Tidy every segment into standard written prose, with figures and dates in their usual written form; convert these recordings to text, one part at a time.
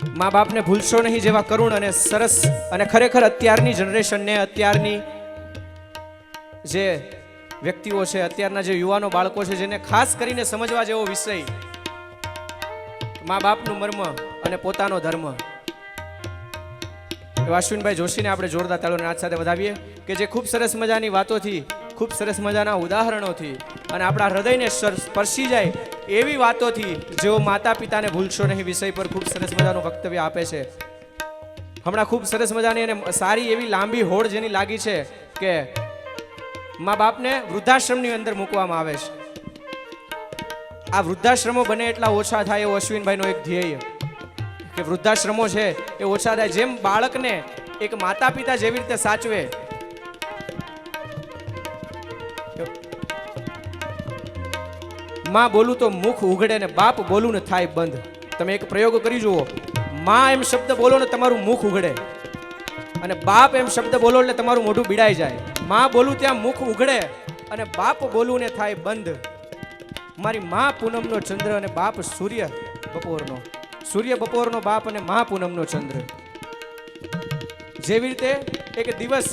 મા બાપને ભૂલશો નહીં જેવા કરુણ અને સરસ અને ખરેખર અત્યારની જનરેશનને, અત્યારની જે વ્યક્તિઓ છે, અત્યારના જે યુવાનો બાળકો છે, જેને ખાસ કરીને સમજવા જેવો વિષય મા બાપનું મર્મ અને પોતાનો ધર્મ. અશ્વિનભાઈ જોશીને આપણે જોરદાર તાળીઓના નાદ સાથે વધાવીએ કે જે ખૂબ સરસ મજાની વાતોથી, ખૂબ સરસ મજાના ઉદાહરણોથી અને આપણા હૃદયને સ્પર્શી જાય એવી વાતોથી જેઓ માતા પિતાને ભૂલશો નહીં વિષય પર ખૂબ સરસ મજાનું વક્તવ્ય આપે છે. હમણાં ખૂબ સરસ મજાની અને સારી એવી લાંબી હોડ જેની લાગી છે કે મા બાપને વૃદ્ધાશ્રમની અંદર મૂકવામાં આવે છે. આ વૃદ્ધાશ્રમો બને એટલા ઓછા થાય એવો અશ્વિનભાઈનો એક ધ્યેય કે વૃદ્ધાશ્રમો છે એ ઓછા થાય. જેમ બાળકને એક માતા પિતા જેવી રીતે સાચવે, માં બોલું તો મુખ ઉઘડે ને બાપ બોલું ને થાય બંધ. તમે એક પ્રયોગ કરી જુઓ, માં એમ શબ્દ બોલો ને તમારું મુખ ઉઘડે, અને બાપ એમ શબ્દ બોલો એટલે તમારું મોઢું બીડાઈ જાય. માં બોલું ત્યાં મુખ ઉઘડે અને બાપ બોલું ને થાય બંધ. મારી માં પૂનમનો ચંદ્ર અને બાપ સૂર્ય બપોરનો, સૂર્ય બપોરનો બાપ અને માં પૂનમનો ચંદ્ર. જેવી રીતે એક દિવસ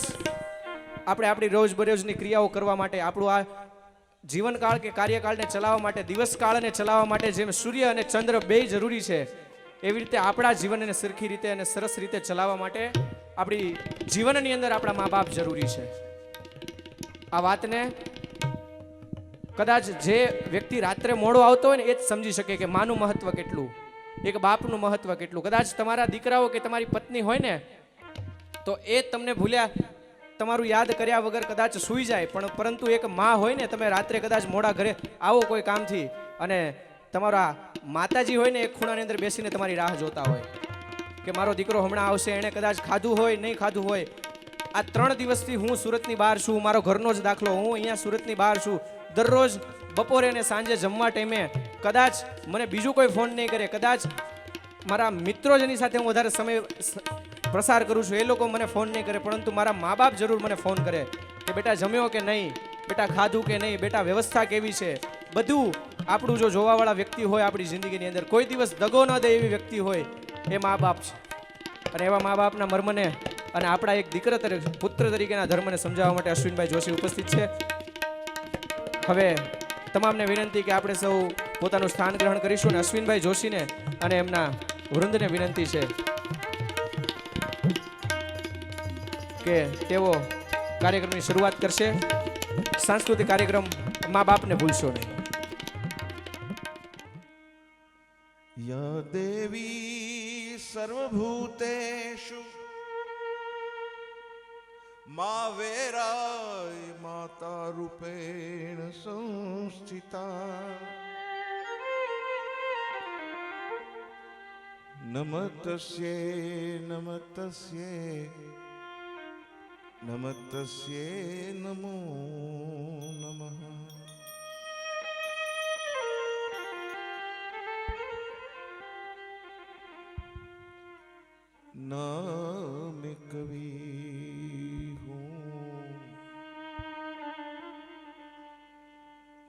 આપણે આપણી રોજબરોજની ક્રિયાઓ કરવા માટે, આપણું આ જીવનકાળ કે કાર્યકાળને ચલાવવા માટે, દિવસકાળને ચલાવવા માટે જેમ સૂર્ય અને ચંદ્ર બે જરૂરી છે, એવી રીતે આપણા જીવનને સરખી રીતે અને સરસ રીતે ચલાવવા માટે આપણી જીવનની અંદર આપણા મા બાપ જરૂરી છે. આ વાતને કદાચ જે વ્યક્તિ રાત્રે મોડો આવતો હોય ને એ જ સમજી શકે કે માનું મહત્વ કેટલું, એક બાપનું મહત્વ કેટલું. કદાચ તમારા દીકરાઓ કે તમારી પત્ની હોય ને તો એ તમને ભૂલ્યા, તમારું યાદ કર્યા વગર કદાચ સૂઈ જાય, પણ પરંતુ એક માં હોય ને, તમે રાત્રે કદાચ મોડા ઘરે આવો કોઈ કામથી અને તમારા માતાજી હોય ને એક ખૂણાની અંદર બેસીને તમારી રાહ જોતા હોય કે મારો દીકરો હમણાં આવશે, એણે કદાચ ખાધું હોય નહીં ખાધું હોય. આ 3 દિવસથી હું સુરતની બહાર છું, મારો ઘરનો જ દાખલો, હું અહીંયા સુરતની બહાર છું. દરરોજ બપોરે અને સાંજે જમવા ટાઈમે કદાચ મને બીજું કોઈ ફોન નહીં કરે, કદાચ મારા મિત્રો જેની સાથે હું વધારે સમય પ્રસાર કરું છું એ લોકો મને ફોન નહીં કરે, પરંતુ મારા મા બાપ જરૂર મને ફોન કરે કે બેટા જમ્યો કે નહીં, બેટા ખાધું કે નહીં, બેટા વ્યવસ્થા કેવી છે. બધું આપણું જો જોવાવાળા વ્યક્તિ હોય આપણી જિંદગીની અંદર, કોઈ દિવસ દગો ન દે એવી વ્યક્તિ હોય, એ મા બાપ છે. અને એવા મા બાપના મર્મને અને આપણા એક દીકરા તરીકે, પુત્ર તરીકેના ધર્મને સમજાવવા માટે અશ્વિનભાઈ જોશી ઉપસ્થિત છે. હવે તમામને વિનંતી કે આપણે સૌ પોતાનું સ્થાન ગ્રહણ કરીશું અને અશ્વિનભાઈ જોશીને અને એમના વૃંદને વિનંતી છે કે તેઓ કાર્યક્રમની શરૂઆત કરશે. સાંસ્કૃતિક કાર્યક્રમ મા બાપને ભૂલશો નહીં. યા દેવી સર્વભૂતેષુ મા વેરાય માતા રૂપેણ સંસ્થિતા નમસ્યે નમસ્યે નમસ્યે નમો નમઃ. નામ કવિ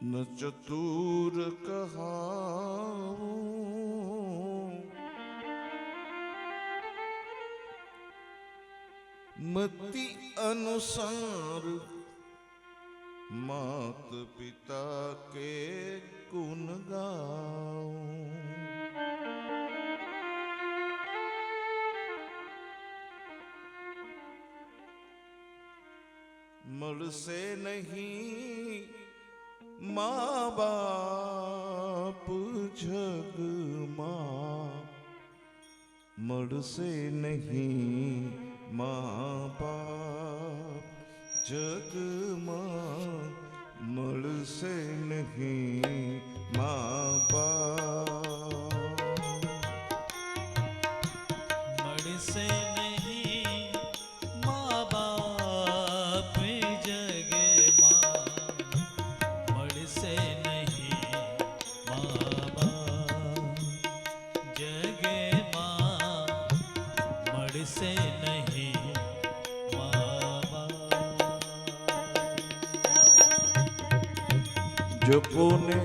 ન ચતુર કહાવું, મતિ અનુસાર માત પિતા કે ગુણ ગાઉં. મળશે નહીં મા બાપ જગમાં, મળશે નહીં મા બાપ જગમાં, મળશે નહીં મા બાપ. મળશે નહીં મા બાપ જગમાં, મળશે નહીં મા બાપ જગમાં, મળશે નહીં મા બાપ. જપોને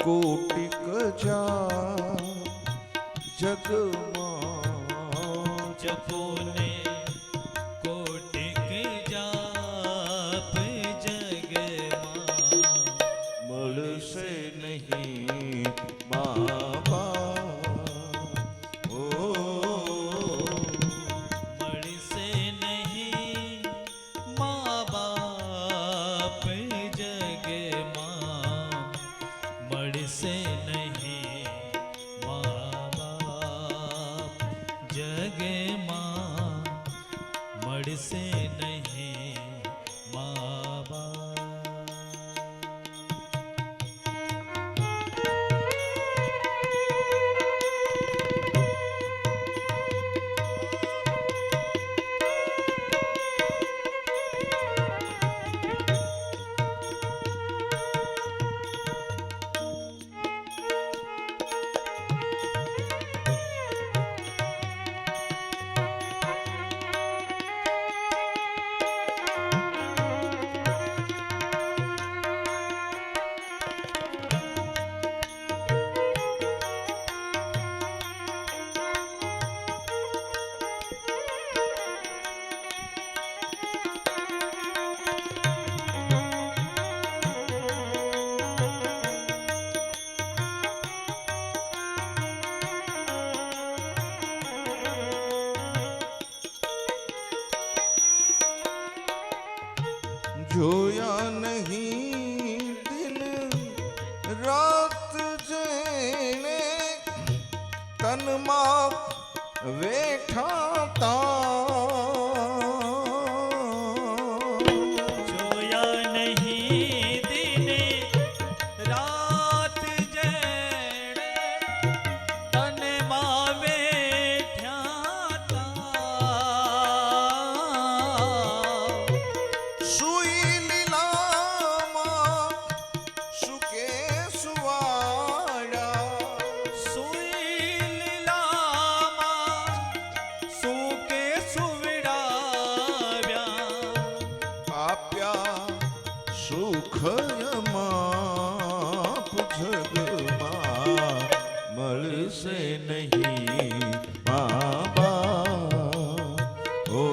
કોટિક જા જગમાં જપો ને કોટિક જાપ જગમાં મળશે નહીં મા બાપ ઓ મળશે નહીં મા બાપ જગમાં મળશે નહીં મા બાપ જગમાં મળશે નહીં મા બાપ જોયા નહીં દિન રાત જેને તનમાં વેઠાતા જોયા નહીં દિને રાત જેણે તને માં બેઠ્યા તા સુઈ લીલામાં સુકે સુવાડા સુઈ લીલામાં સુકે સુવડાવ્યા આપ્યા સુખયમાં જગમાં મળશે નહીં મા બાપ ઓ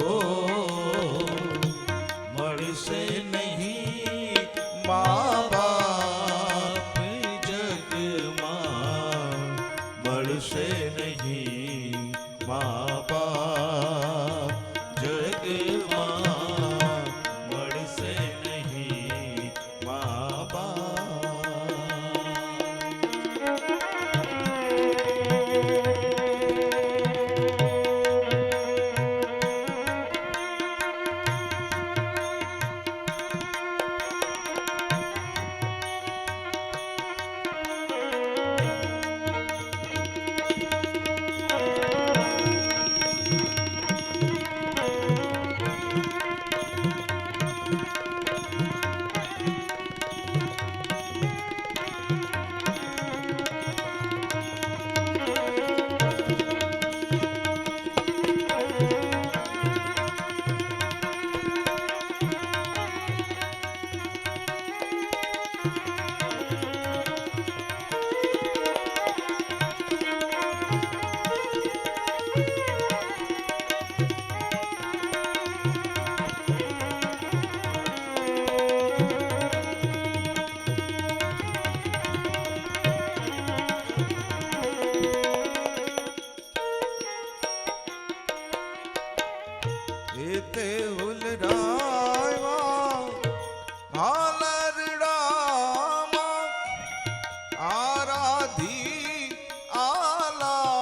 મળશે નહીં મા બાપ જગમાં મળશે નહીં મા બાપ જગમાં મળશે નહીં મા બાપ એતે હુલરાયવા હાલરડામાં આરાધી આલા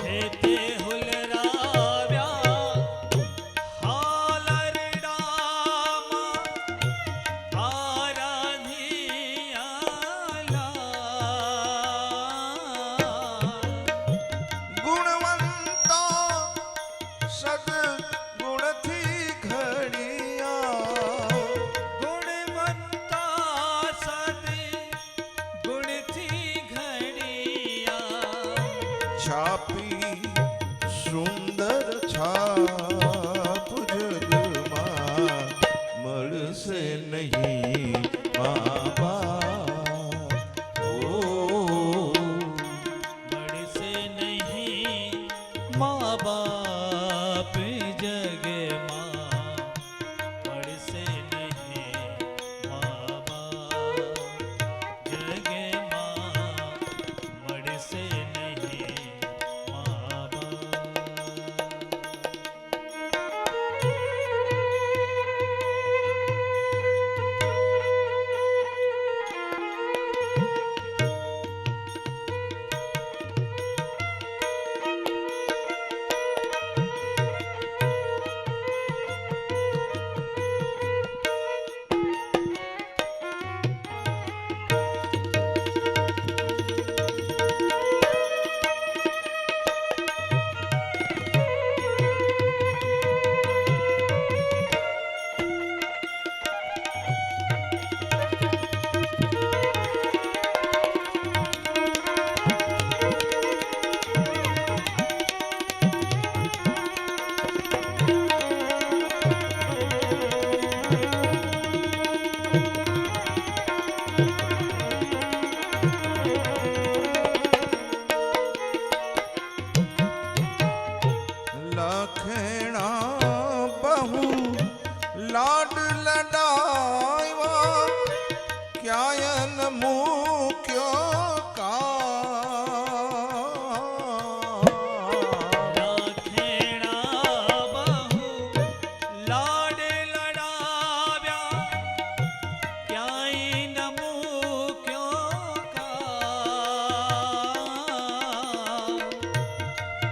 હેતે હુલરાવ્યા હાલરડામાં આરાધિયાલા ગુણવંતા સદ ગુણથી ઘડિયા ગુણવંતા સદી ગુણથી ઘડિયા છાપી સુંદર છાપ જગમાં મળશે નહીં મા બાપ ઓ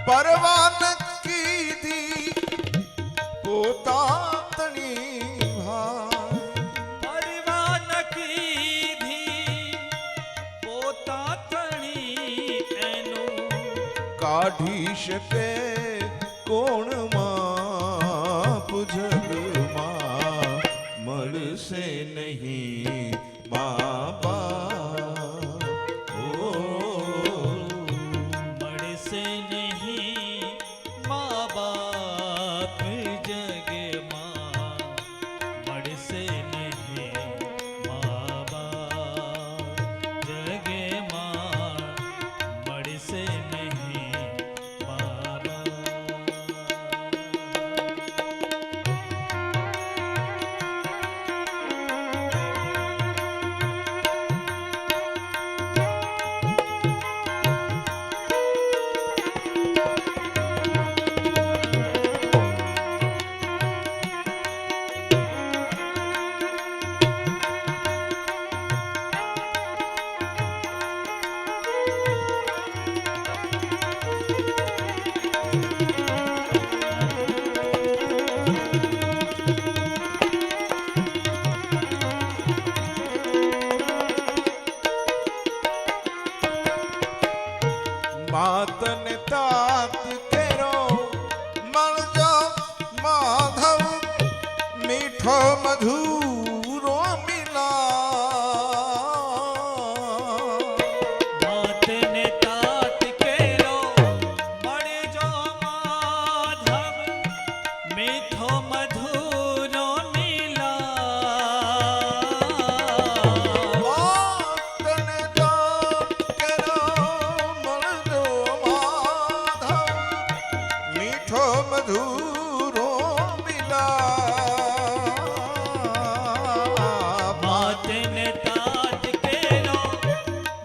પરવાન કીધી પોતાતણી ભાઈ પરવાન કીધી પોતા તણી એનું કાઢી શકે કોણ માપ જગમાં મળશે નહીં મા બાપ ઓ મળશે નહીં મા બાપ જગમાં મળશે નહીં મા બાપ જગમાં મળશે નહીં મા બાપ માતને તાત કેરો મળજો માધવ મીઠો મધુરો મિલા માતને તાત કેરો મળજો માધવ મીઠો મધુરો મિલા માતને તાત કેરો મળજો માધવ મીઠો મધુરો મિલા માતને તાત કેરો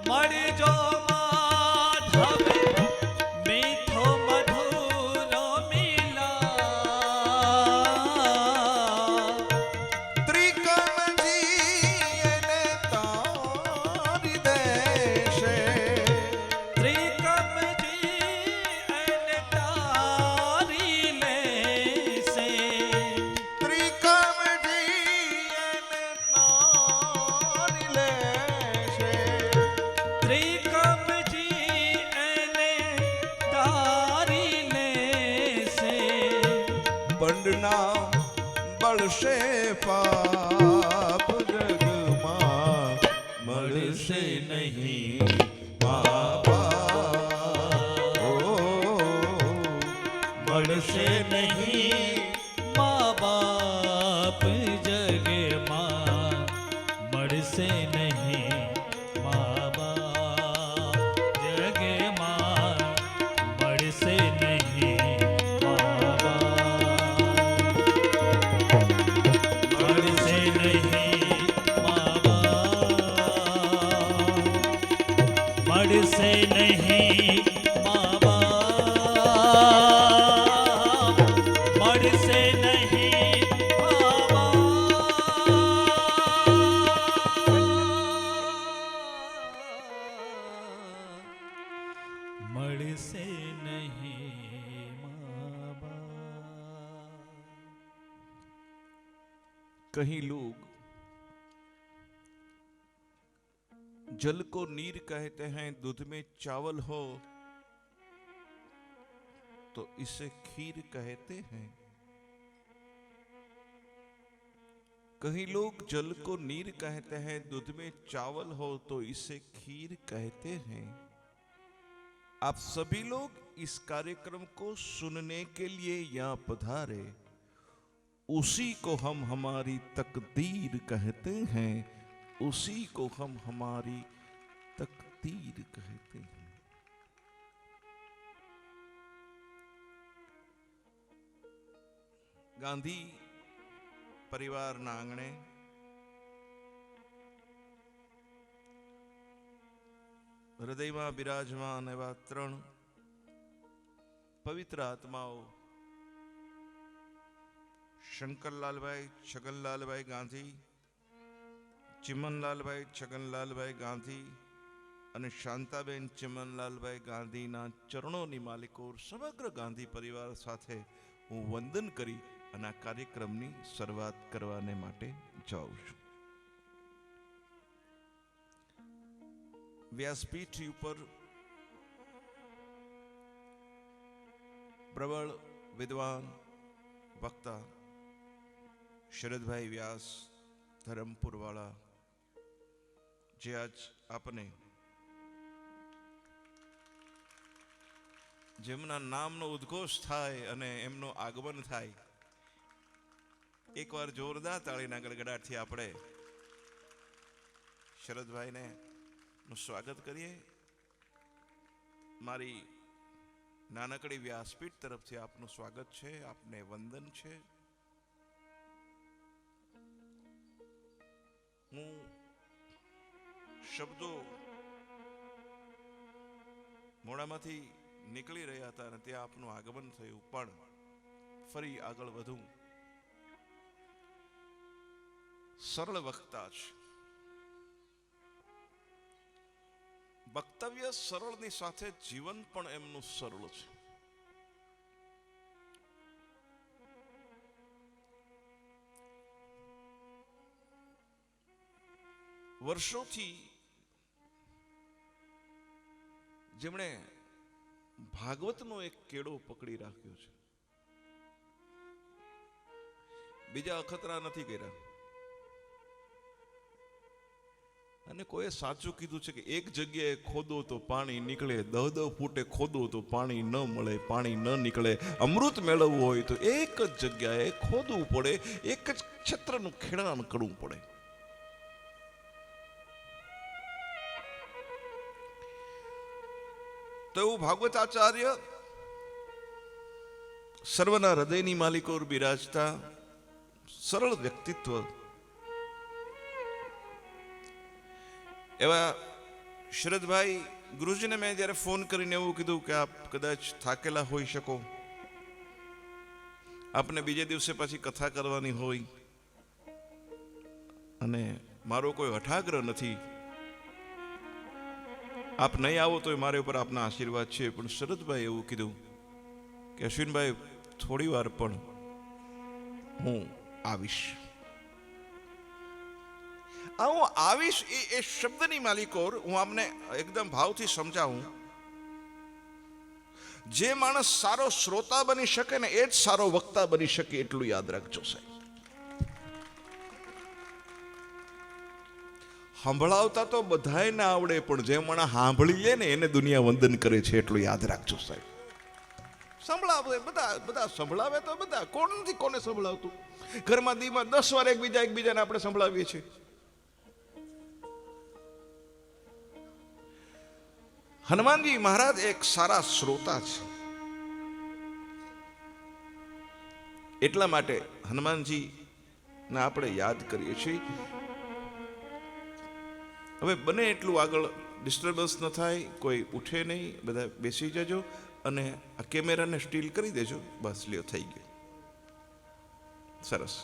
મળજો માધવ મીઠો મધુરો મિલા ત્રિકમજી એને તારી દેશે ત્રિકમજી એને તારી લેશે ત્રિકમજી એને તારી લેશે ત્રિકમજી એને તારી લેશે બંડના બળશે પાપ જગમાં મળશે નહીં મા બાપ ઓ મળશે નહીં મા બાપ જગમાં મળશે નહીં મા બાપ જગમાં મળશે નહીં મા બાપ મળશે નહીં મા બાપ મળશે નહીં મા બાપ મળશે નહીં મા બાપ મળશે નહીં મા બાપ कहीं लोग जल को नीर कहते हैं, दूध में चावल हो तो इसे खीर कहते हैं। कहीं लोग जल को नीर कहते हैं, दूध में चावल हो तो इसे खीर कहते हैं। आप सभी लोग इस कार्यक्रम को सुनने के लिए यहाँ पधारे, उसी को हम हमारी तकदीर कहते हैं, उसी को हम हमारी तकदीर कहते हैं। ગાંધી પરિવારના આંગણે હૃદયમાં બિરાજમાન એવા ત્રણ પવિત્ર આત્માઓ શંકરલાલભાઈ છગનલાલભાઈ ગાંધી, ચિમનલાલભાઈ છગનલાલભાઈ ગાંધી અને શાંતાબેન ચમનલાલભાઈ ગાંધીના ચરણોની માલિકો સમગ્ર ગાંધી પરિવાર સાથે હું વંદન કરી અને આ કાર્યક્રમની શરૂઆત કરવાને માટે જાઉં છું. વ્યાસપીઠ ઉપર પ્રબળ વિદ્વાન વક્તા શરદભાઈ વ્યાસ ધરમપુરવાળા, જે આજ આપને જેમના નામનો ઉદ્ઘોષ થાય અને એમનું આગમન થાય, એકવાર જોરદાર તાળીના ગડગડાટથી આપણે શરદભાઈને નું સ્વાગત કરીએ. મારી નાનકડી વ્યાસપીઠ તરફથી આપનું સ્વાગત છે, આપને વંદન છે. હું શબ્દો મોડામાંથી નીકળી રહ્યા હતા અને ત્યાં આપનું આગમન થયું, પણ ફરી આગળ વધું. સરળ વક્તા છે. વક્તવ્ય સરળની સાથે જીવન પણ એમનું સરળ છે. વર્ષોથી જેમણે ભાગવતનો એક કેળો પકડી રાખ્યો છે, બીજા અખતરા નથી કર્યા. અને કોઈ સાચું કીધું છે કે એક જગ્યાએ ખોદો તો પાણી નીકળે, 10 ફૂટે ખોદો તો પાણી ન મળે, પાણી ન નીકળે. અમૃત મેળવવું હોય તો એક જ જગ્યાએ ખોદવું પડે, એક જ ક્ષેત્રનું ખેડાણ કરવું પડે. તો એવું ભાગવતાચાર્ય સર્વના હૃદયની માલિકો બિરાજતા સરળ વ્યક્તિત્વ એવા શરદભાઈ ગુરુજીને મેં જ્યારે ફોન કરીને એવું કીધું કે આપ કદાચ થાકેલા હોઈ શકો, આપને બીજે દિવસે પાછી કથા કરવાની હોય અને મારો કોઈ હઠાગ્રહ નથી, આપ નહીં આવો તો મારે ઉપર આપના આશીર્વાદ છે. પણ શરદભાઈ એવું કીધું કે અશ્વિનભાઈ થોડી વાર પણ હું આવીશ. હું આવીશ એ શબ્દની માલિકો હું આપને એકદમ ભાવથી સમજાવું. જે માણસ સારો શ્રોતા બની શકે ને એ જ સારો વક્તા બની શકે, એટલું યાદ રાખજો સાહેબ. સંભળાવતા તો બધાય ના આવડે, પણ જે માણસ સાંભળી લે ને એને દુનિયા વંદન કરે છે, એટલું યાદ રાખજો સાહેબ. સંભળાવે બધા સંભળાવે તો બધા, કોણ નથી કોને સંભળાવતું? ઘરમાં દીમાં 10 વાર એકબીજાને આપણે સંભળાવીએ છીએ. હનુમાનજી મહારાજ એક સારા શ્રોતા છે. એટલા માટે હનુમાનજી ને આપણે યાદ કરીએ છીએ. હવે બને એટલું આગળ ડિસ્ટર્બન્સ ન થાય, કોઈ ઉઠે નહીં, બધા બેસી જજો અને આ કેમેરાને સ્ટીલ કરી દેજો. બસ લ્યો, થઈ ગયો, સરસ.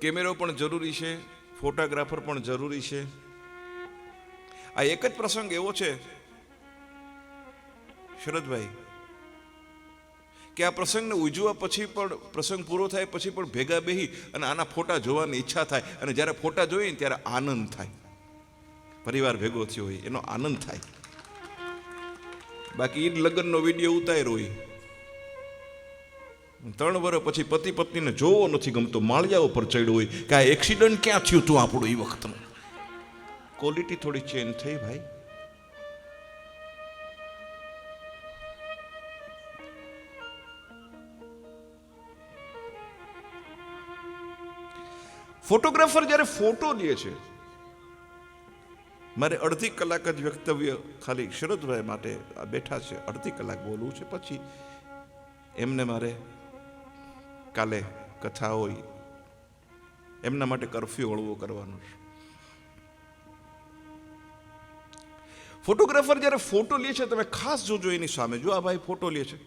કેમેરો પણ જરૂરી છે, ફોટોગ્રાફર પણ જરૂરી છે. આ એક જ પ્રસંગ એવો છે શરદભાઈ કે આ પ્રસંગને ઉજવવા પછી પણ, પ્રસંગ પૂરો થાય પછી પણ ભેગા બેહી અને આના ફોટા જોવાની ઈચ્છા થાય. અને જ્યારે ફોટા જોઈએ ત્યારે આનંદ થાય, પરિવાર ભેગો થયો હોય એનો આનંદ થાય. બાકી ઈદ લગ્નનો વિડીયો ઉતાર્યો હોય, 3 વર્ષ પછી પતિ પત્નીને જોવો નથી ગમતો, માળિયા ઉપર ચડ્યો હોય કે આ એક્સિડન્ટ ક્યાં થયું હતું આપણું, એ વખતનું ક્વોલિટી થોડી ચેન્જ થઈ ભાઈ. ફોટોગ્રાફર જ્યારે ફોટો લે છે, મારે અડધી કલાક જ વક્તવ્ય ખાલી શરદભાઈ માટે બેઠા છે, અડધી કલાક બોલવું છે, પછી એમને મારે કાલે કથા હોય એમના માટે કર્ફ્યુ હળવો કરવાનો છે. ફોટોગ્રાફર જ્યારે ફોટો લે છે, તમે ખાસ જોજો એની સામે. જો આ ભાઈ ફોટો લે છે,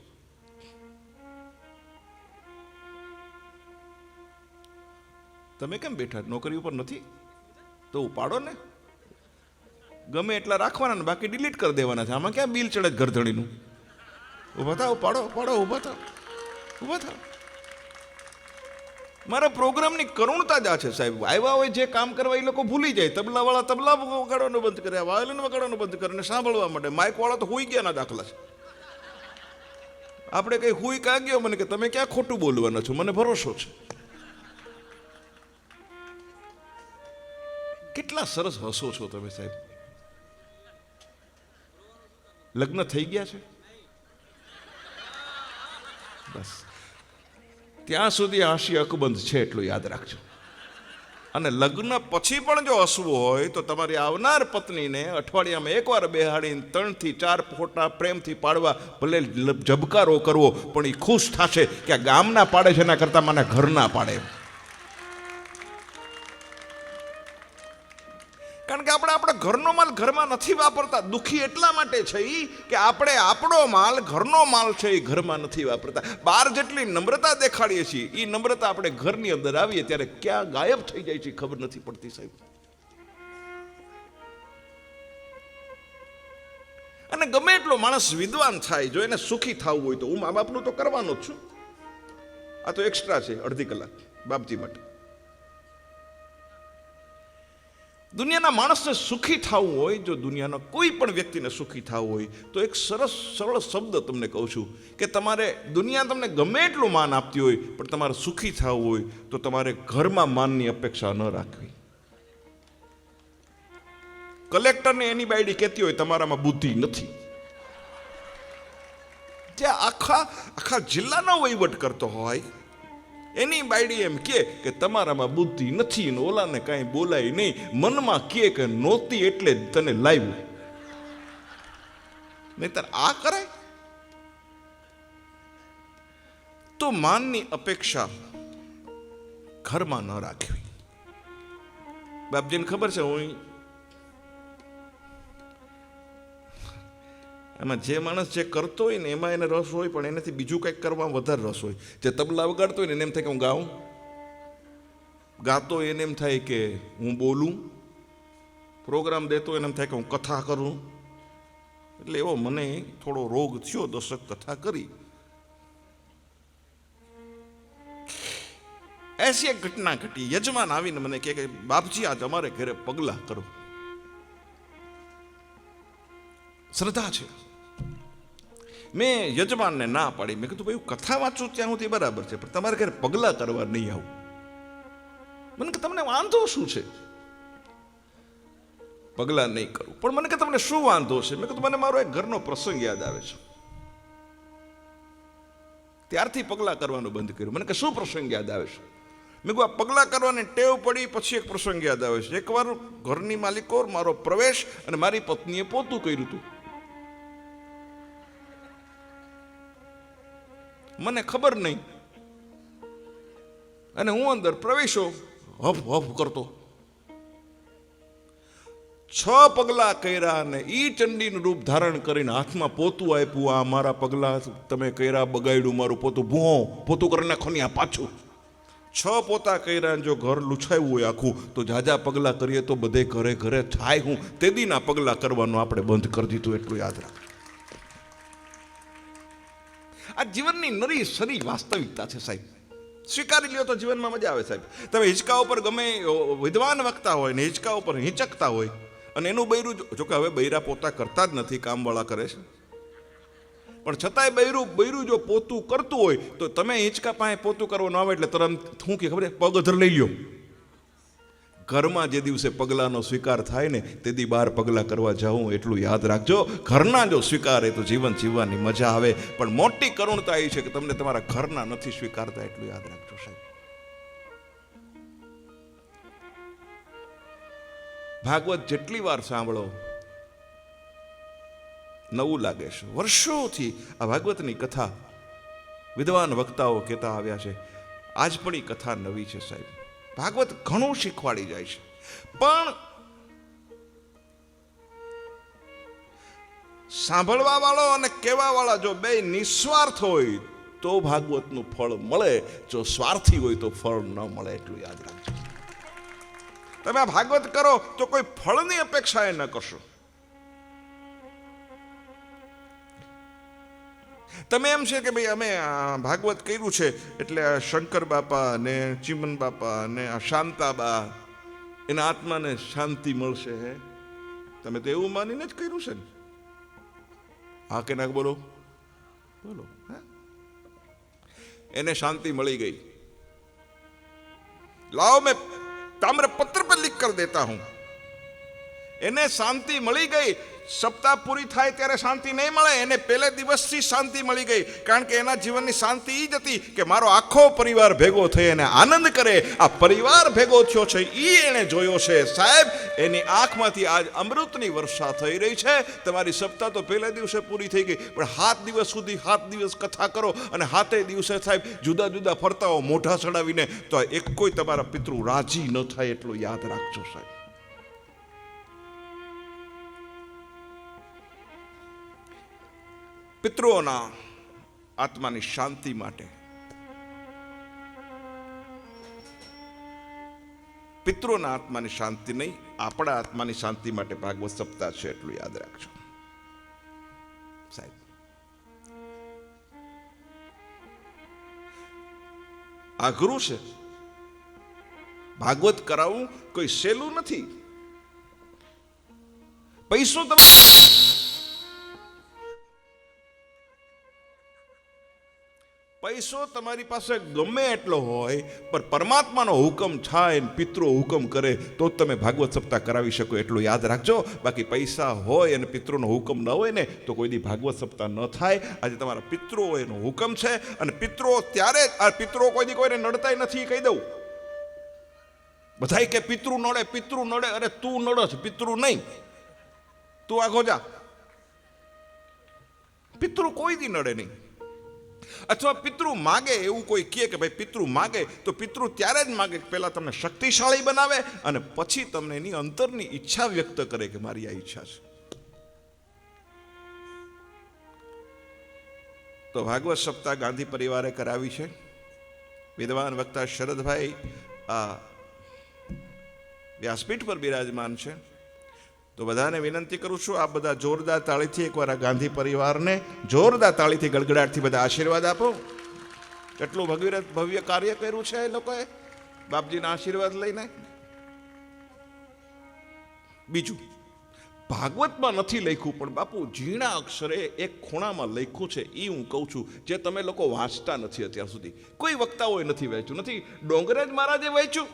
તમે કેમ બેઠા? નોકરી ઉપર નથી તો ઉપાડો ને, ગમે એટલા રાખવાના ને બાકી ડિલીટ કરી દેવાના છે. આમાં ક્યાં બિલ ચડે ઘરધણીનું? ઊભા થાવ, પાડો પાડો, ઊભા થાવ, ઊભા થાવ. મારા પ્રોગ્રામની કરુણતા જ આ છે સાહેબ. આવ્યા હોય જે કામ કરવા એ લોકો ભૂલી જાય. તબલાવાળા તબલા વગાડવાનું બંધ કરે, વાયોલિન વગાડવાનું બંધ કરે ને સાંભળવા માટે. માઇકવાળા તો હુઈ ગયાના દાખલા છે. આપણે કઈ હુઈ કા ગયો મને કે તમે ક્યાં ખોટું બોલવાના છો, મને ભરોસો છે. કેટલા સરસ હસો છો તમે સાહેબ. લગ્ન થઈ ગયા છે? બસ ત્યાં સુધી હાસ્ય અકબંધ છે એટલું યાદ રાખજો. અને લગ્ન પછી પણ જો હસવું હોય તો તમારી આવનાર પત્નીને અઠવાડિયામાં એકવાર બેહાડીને 3 થી 4 ફોટા પ્રેમથી પાડવા. ભલે જબકારો કરવો પણ એ ખુશ થશે કે ગામના પાડે છે એના કરતાં મને ઘરના પાડે. કારણ કે આપણે આપણા ઘરનો માલ ઘરમાં નથી વાપરતા. દુઃખી એટલા માટે છે કે આપણે આપણો માલ, ઘરનો માલ છે એ ઘરમાં નથી વાપરતા. બહાર જેટલી નમ્રતા દેખાડીએ છીએ એ નમ્રતા આપણે ઘરની અંદર આવીએ ત્યારે ક્યાં ગાયબ થઈ જાય છે ખબર નથી પડતી સાહેબ. અને ગમે એટલો માણસ વિદ્વાન થાય, જો એને સુખી થવું હોય તો હું મા બાપનું તો કરવાનો જ છું. આ તો એક્સ્ટ્રા છે અડધી કલાક બાપજી માટે. દુનિયાના માણસને સુખી થવું હોય, જો દુનિયાના કોઈ પણ વ્યક્તિને સુખી થવું હોય તો એક સરસ સરળ શબ્દ તમને કહું છું કે તમારે દુનિયા તમને ગમે એટલું માન આપતી હોય પણ તમારે સુખી થવું હોય તો તમારે ઘરમાં માનની અપેક્ષા ન રાખવી. કલેક્ટરને એની બાયડી કહેતી હોય તમારામાં બુદ્ધિ નથી. જે આખા જિલ્લાનો વહીવટ કરતો હોય એની બાયડી એમ કે તમારામાં બુદ્ધિ નથી ને ઓલાને કાંઈ બોલાય નહીં, મનમાં કે નહોતી એટલે તને લાવ્યું. નહીતર આ કરાય. તો માનની અપેક્ષા ઘરમાં ન રાખવી. બાપજીને ખબર છે હું એમાં જે માણસ જે કરતો હોય ને એમાં એને રસ હોય પણ એનાથી બીજું કંઈક કરવામાં વધારે રસ હોય. જે તબલા વગાડતો હોય ને એને એમ થાય કે હું ગાઉં, ગાતો એને એમ થાય કે હું બોલું, પ્રોગ્રામ દેતો એને એમ થાય કે હું કથા કરું. એટલે એવો મને થોડો રોગ થયો, દશક કથા કરી. એસી એક ઘટના ઘટી. યજમાન આવીને મને કહે બાપજી આજ અમારે ઘરે પગલા કરો. શ્રદ્ધા છે. મેં યજમાનને ના પાડી. મેં કીધું ભાઈ કથા વાંચું ત્યાં સુધી બરાબર છે પણ તમારે ઘરે પગલા કરવા નહીં આવું. મને કે તમને વાંધો શું છે? પગલા નહીં કરું. પણ મને કે તમને શું વાંધો છે? મેં કીધું મને મારો એક ઘરનો પ્રસંગ યાદ આવે છે. ત્યારથી પગલા કરવાનું બંધ કર્યું. મને કે શું પ્રસંગ યાદ આવે છે? મેં કહ્યું આ પગલા કરવાની ટેવ પડી પછી એક પ્રસંગ યાદ આવે છે. એકવાર ઘરની માલિકો મારો પ્રવેશ અને મારી પત્નીએ પોતું કર્યું હતું. મને ખબર નહીં અને હું અંદર પ્રવેશો હફ હફ કરતો. 6 પગલા કર્યા અને ઈ ચંડીનું રૂપ ધારણ કરીને હાથમાં પોતું આપ્યું. આ મારા પગલા તમે કર્યા, બગાડ્યું મારું પોતું, ભૂહો પોતું કરી નાખો ને આ પાછું. 6 પોતા કર્યા. જો ઘર લૂછાયું હોય આખું તો જાજા પગલા કરીએ તો બધે ઘરે ઘરે થાય. હું તેદીના પગલા કરવાનું આપણે બંધ કરી દીધું. એટલું યાદ રાખ. આ જીવનની નરી સરી વાસ્તવિકતા છે સાહેબ. સ્વીકારી લ્યો તો જીવનમાં મજા આવે સાહેબ. તમે હિંચકા ઉપર ગમે વિદ્વાન વક્તા હોય ને હિંચકા ઉપર હિંચકતા હોય અને એનું બૈરું, જોકે હવે બૈરા પોતા કરતા જ નથી, કામવાળા કરે છે, પણ છતાંય બૈરું જો પોતું કરતું હોય તો તમે હિંચકા પાસે પોતું કરવાનું આવે એટલે તરત શું કે ખબર પગ અધર લઈ લ્યો. ઘરમાં જે દિવસે પગલાનો સ્વીકાર થાય ને તેથી બહાર પગલા કરવા જાઉં એટલું યાદ રાખજો. ઘરના જો સ્વીકારે તો જીવન જીવવાની મજા આવે. પણ મોટી કરુણતા એ છે કે તમને તમારા ઘરના નથી સ્વીકારતા. એટલું યાદ રાખજો સાહેબ. ભાગવત જેટલી વાર સાંભળો નવું લાગે છે. વર્ષોથી આ ભાગવતની કથા વિદ્વાન વક્તાઓ કહેતા આવ્યા છે. આજ પણ એ કથા નવી છે સાહેબ. ભાગવત ઘણું શીખવાડી જાય છે પણ સાંભળવા વાળો અને કહેવા વાળા જો બે નિસ્વાર્થ હોય તો ભાગવતનું ફળ મળે. જો સ્વાર્થી હોય તો ફળ ન મળે. એટલું યાદ રાખજો. તમે આ ભાગવત કરો તો કોઈ ફળની અપેક્ષા એ ન કરશો. તમે એમ છે કે ભાઈ અમે ભાગવત કર્યું છે એટલે આ શંકર બાપા ને ચિમન બાપા ને આ શાંતાબા એના આત્માને શાંતિ મળશે. હે, તમે તો એવું માનીને જ કર્યું છે ને? હા કે ના બોલો બોલો. એને શાંતિ મળી ગઈ. लाओ मैं ताम्र पत्र पर लिख कर देता हूं. એને શાંતિ મળી ગઈ. સપ્તાહ પૂરી થાય ત્યારે શાંતિ નહીં મળે, એને પહેલે દિવસથી શાંતિ મળી ગઈ. કારણ કે એના જીવનની શાંતિ એ જ હતી કે મારો આખો પરિવાર ભેગો થઈ અને આનંદ કરે. આ પરિવાર ભેગો થયો છે એ એને જોયો છે. સાહેબ, એની આંખમાંથી આજ અમૃતની વર્ષા થઈ રહી છે. તમારી સપ્તાહ તો પહેલે દિવસે પૂરી થઈ ગઈ, પણ 7 દિવસ સુધી 7 દિવસ કથા કરો અને 7 દિવસે સાહેબ જુદા જુદા ફરતાઓ મોઢા ચડાવીને, તો એક કોઈ તમારા પિતૃ રાજી ન થાય એટલું યાદ રાખજો સાહેબ. પિતૃઓના આત્માની શાંતિ માટે, પિતૃઓના આત્માની શાંતિ નહીં, આપણા આત્માની શાંતિ માટે ભાગવત સપ્તાહ છે એટલું યાદ રાખજો સાહેબ. અઘરું છે. ભાગવત કરાવવું કોઈ સહેલું નથી. પૈસો તમે પૈસો તમારી પાસે ગમે એટલો હોય, પણ પરમાત્માનો હુકમ થાય ને પિતૃ હુકમ કરે તો જ તમે ભાગવત સપ્તાહ કરાવી શકો એટલું યાદ રાખજો. બાકી પૈસા હોય અને પિતૃનો હુકમ ન હોય ને તો કોઈ દી ભાગવત સપ્તાહ ન થાય. આજે તમારા પિતૃઓ એનો હુકમ છે અને પિતૃઓ ત્યારે આ પિતૃઓ કોઈ દી કોઈને નડતાય નથી, કહી દઉં. બધાય કે પિતૃ નડે, પિતૃ નડે. અરે તું નડો છે, પિતૃ નહીં. તું આગો જા. પિતૃ કોઈ દી નડે નહીં. અથવા પિતૃ માગે એવું કોઈ કહે કે ભાઈ પિતૃ માગે તો પિતૃ ત્યારે જ માગે પહેલા તમને શક્તિશાળી બનાવે અને પછી તમને એની અંતરની ઈચ્છા વ્યક્ત કરે કે મારી આ ઈચ્છા છે. તો ભાગવત સપ્તાહ ગાંધી પરિવારે કરાવી છે. વિદ્વાન વક્તા શરદભાઈ આ વ્યાસપીઠ પર બિરાજમાન છે. તો બધાને વિનંતી કરું છું, આપ બધા જોરદાર તાળીથી એકવાર આ ગાંધી પરિવારને જોરદાર તાળીથી ગડગડાટથી બધા આશીર્વાદ આપો. કેટલું ભવ્ય કાર્ય કર્યું છે એ લોકોએ બાપજીના આશીર્વાદ લઈને. બીજું, ભાગવતમાં નથી લખ્યું પણ બાપુ ઝીણા અક્ષરે એક ખૂણામાં લખ્યું છે. એ હું કહું છું, જે તમે લોકો વાંચતા નથી અત્યાર સુધી. કોઈ વક્તાઓએ નથી વાંચ્યું, નથી ડોંગરેજ મહારાજે વાંચ્યું.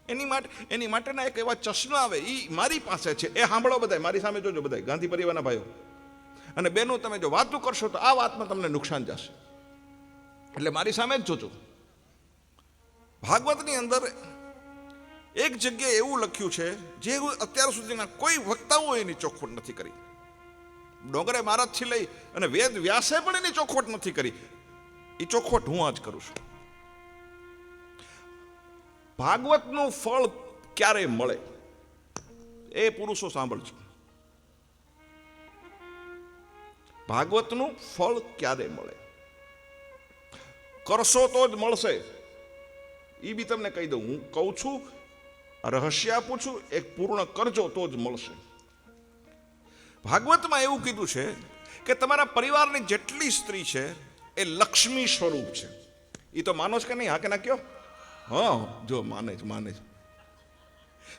એની માટેના એક એવા ચશ્મા આવે એ મારી પાસે છે. એ સાંભળો બધા, મારી સામે જોજો બધા ગાંધી પરિવારના ભાઈઓ અને બહેનો. તમે જો વાતું કરશો તો આ વાતમાં તમને નુકસાન જશે, એટલે મારી સામે જ જોજો. ભાગવતની અંદર એક જગ્યાએ એવું લખ્યું છે જે અત્યાર સુધીના કોઈ વક્તાઓ એની ચોખવટ નથી કરી. ડોંગરે મહારાજથી લઈ અને વેદ વ્યાસે પણ એની ચોખવટ નથી કરી. એ ચોખવટ હું આજ કરું છું. ભાગવતનું ફળ ક્યારે મળે એ પુરુષો સાંભળજો. ભાગવતનું ફળ ક્યારે મળે? કરશો તો જ મળશે. એ બી તમને કહી દઉં, હું કહું છું, રહસ્ય આપું છું, એક પૂર્ણ કરજો તો જ મળશે. ભાગવતમાં એવું કીધું છે કે તમારા પરિવારની જેટલી સ્ત્રી છે એ લક્ષ્મી સ્વરૂપ છે. એ તો માનો છે કે નહીં? હા કે ના કયો? હા, જો માને જ.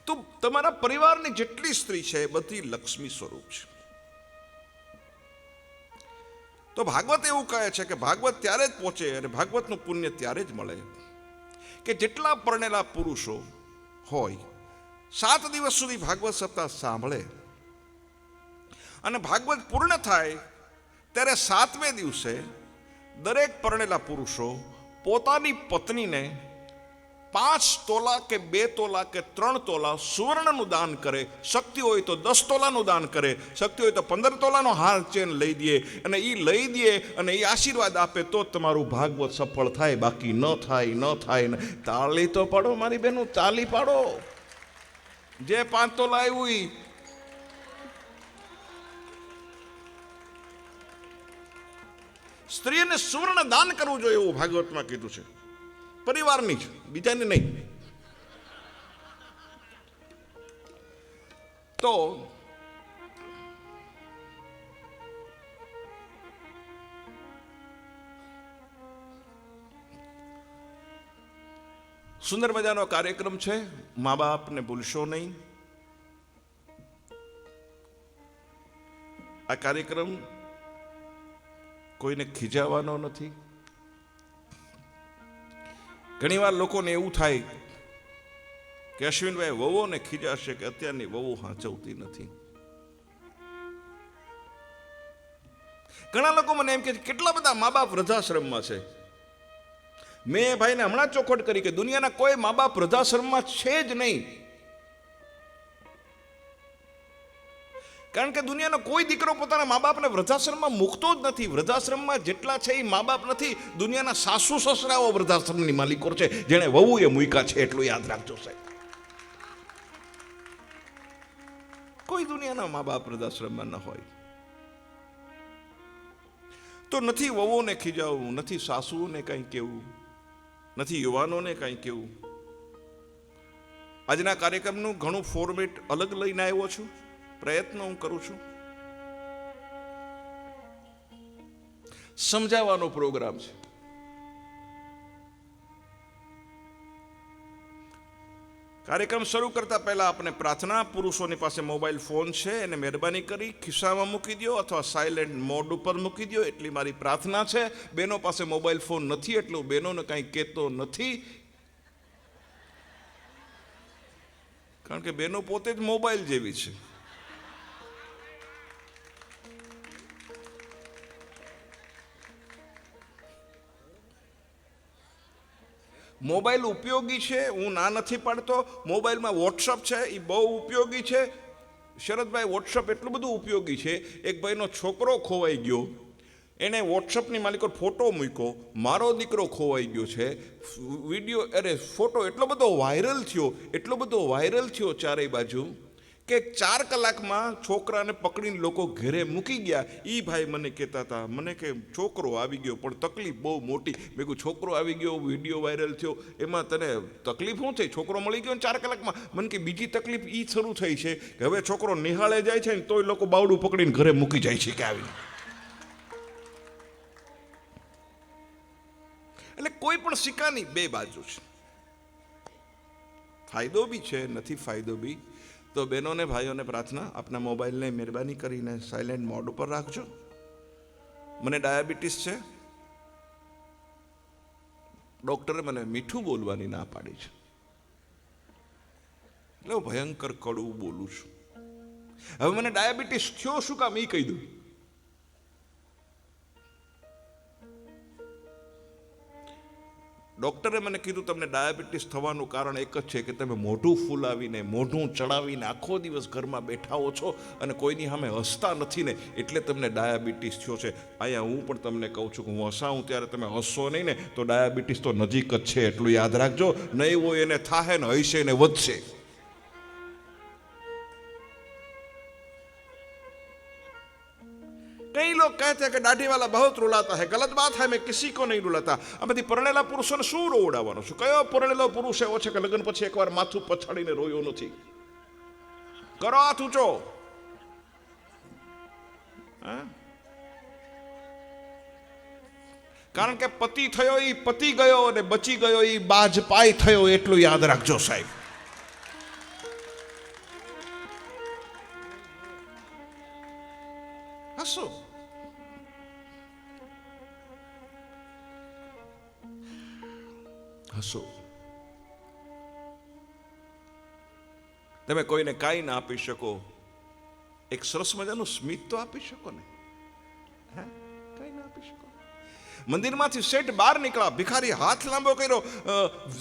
તો તમારા પરિવારની જેટલી સ્ત્રી છે એ બધી લક્ષ્મી સ્વરૂપ છે. તો ભાગવત એવું કહે છે કે ભાગવત ત્યારે જ પહોંચે અને ભાગવતનું પુણ્ય ત્યારે જ મળે કે જેટલા પરણેલા પુરુષો હોય 7 દિવસ સુધી ભાગવત સપ્તાહ સાંભળે અને ભાગવત પૂર્ણ થાય ત્યારે 7મે દિવસે દરેક પરણેલા પુરુષો પોતાની પત્નીને 5 તોલા કે 2 તોલા કે 3 તોલા સુવર્ણનું દાન કરે. શક્તિ હોય તો 10 તોલાનું દાન કરે, શક્તિ હોય તો 15 તોલાનો હાર ચેન લઈ દે અને એ લઈ દે અને એ આશીર્વાદ આપે તો તમારું ભાગવત સફળ થાય. બાકી ન થાય. તાળી તો પાડો મારી બહેનો, તાળી પાડો. જે 5 તોલા આવ્યું સ્ત્રીને સુવર્ણ દાન કરવું જોઈએ એવું ભાગવતમાં કીધું છે. પરિવારની જ, બીજાની નહીં. તો સુંદર મજાનો કાર્યક્રમ છે, મા બાપને ભૂલશો નહીં. આ કાર્યક્રમ કોઈને ખીજાવવાનો નથી. ઘણીવાર લોકોને એવું થાય કે અશ્વિનભાઈ વહુઓને ખીજાશે કે અત્યારની વહુ હાંચવતી નથી. ઘણા લોકો મને એમ કે છે, કેટલા બધા મા બાપ વૃદ્ધાશ્રમમાં છે. મેં ભાઈને હમણાં ચોખવટ કરી કે દુનિયાના કોઈ મા બાપ વૃદ્ધાશ્રમમાં છે જ નહીં. કારણ કે દુનિયાનો કોઈ દીકરો પોતાના મા બાપને વૃદ્ધાશ્રમમાં મૂકતો જ નથી. વૃદ્ધાશ્રમમાં જેટલા છે એ મા બાપ નથી, દુનિયાના સાસુ સસરાઓ વૃદ્ધાશ્રમની માલિકો છે, જેણે વહુ એ મૂક્યા છે. એટલું યાદ રાખજો સાહેબ. કોઈ દુનિયાના મા બાપ વૃદ્ધાશ્રમમાં ન હોય. તો નથી વહુઓને ખીજાવવું, નથી સાસુઓને કંઈ કહેવું, નથી યુવાનોને કંઈ કહેવું. આજના કાર્યક્રમનું ઘણું ફોર્મેટ અલગ લઈને આવ્યો છું. પ્રયત્ન હું કરું છું. સમજાવવાનો પ્રોગ્રામ છે. કાર્યક્રમ શરૂ કરતા પહેલા આપણે પ્રાર્થના. પુરુષોની પાસે મોબાઈલ ફોન છે એને મહેરબાની કરી ખિસ્સામાં મૂકી દો અથવા સાયલેન્ટ મોડ ઉપર મૂકી દો, એટલી મારી પ્રાર્થના છે. બહેનો પાસે મોબાઈલ ફોન નથી એટલું બહેનોને કંઈ કહેતો નથી, કારણ કે બહેનો પોતે જ મોબાઈલ જેવી છે. મોબાઈલ ઉપયોગી છે, હું ના નથી પાડતો. મોબાઈલમાં વોટ્સઅપ છે, એ બહુ ઉપયોગી છે. શરદભાઈ, વોટ્સઅપ એટલું બધું ઉપયોગી છે. એક ભાઈનો છોકરો ખોવાઈ ગયો, એને વોટ્સઅપની માલિકો ફોટો મૂક્યો. મારો દીકરો ખોવાઈ ગયો છે, વિડીયો ફોટો એટલો બધો વાયરલ થયો ચારેય બાજુ કે 4 કલાકમાં છોકરાને પકડીને લોકો ઘરે મૂકી ગયા. એ ભાઈ મને કહેતા હતા, મને કે છોકરો આવી ગયો પણ તકલીફ બહુ મોટી. મેં કહ્યું છોકરો આવી ગયો, વિડીયો વાયરલ થયો, એમાં તને તકલીફ શું થઈ? છોકરો મળી ગયો ને 4 કલાકમાં. મને કે બીજી તકલીફ એ શરૂ થઈ છે કે હવે છોકરો નિહાળે જાય છે ને તોય લોકો બાવડું પકડીને ઘરે મૂકી જાય છે કે આવીને. એટલે કોઈ પણ સિક્કાની બે બાજુ છે. ફાયદો બી છે, નથી ફાયદો બી. તો બહેનોને ભાઈઓને પ્રાર્થના, આપના મોબાઈલને મહેરબાની કરીને સાયલેન્ટ મોડ ઉપર રાખજો. મને ડાયાબિટીસ છે, ડોક્ટરે મને મીઠું બોલવાની ના પાડી છે, એટલે હું ભયંકર કડવું બોલું છું. હવે મને ડાયાબિટીસ થયો શું કામ એ કહી દઉં. ડોક્ટરે મને કીધું તમને ડાયાબિટીસ થવાનું કારણ એક જ છે કે તમે મોઢું ફૂલાવીને, મોઢું ચડાવીને આખો દિવસ ઘરમાં બેઠા હો છો અને કોઈની સામે હસતા નથી ને, એટલે તમને ડાયાબિટીસ થયો છે. અહીંયા હું પણ તમને કહું છું કે હું હસાવું ત્યારે તમે હસશો નહીં ને તો ડાયાબિટીસ તો નજીક જ છે, એટલું યાદ રાખજો. નહીં હોય એને થાહે ને હશે ને વધશે. कई लोग कहते हैं कि दाढ़ी वाला बहुत रुलाता है. गलत बात है, मैं किसी को नहीं रुलाता. આ બધી પરણેલા પુરુષોને શું રોવડાવવાનો છું? કયો પરણેલો પુરુષ એવો છે કે લગ્ન પછી એકવાર માથું પછાડીને રોયો નથી? કરો હાથ ઊંચો. કારણ કે પતિ થયો એ પતિ ગયો અને બચી ગયો એ બાજપાઈ થયો, એટલું યાદ રાખજો સાહેબ. હસો. હસો. તમે કોઈને કાંઈ ના આપી શકો, એક સરસ મજાનું સ્મિત તો આપી શકો ને. કાંઈ ના આપી શકો. મંદિરમાંથી શેઠ બહાર નીકળ્યા, ભિખારી હાથ લાંબો કર્યો.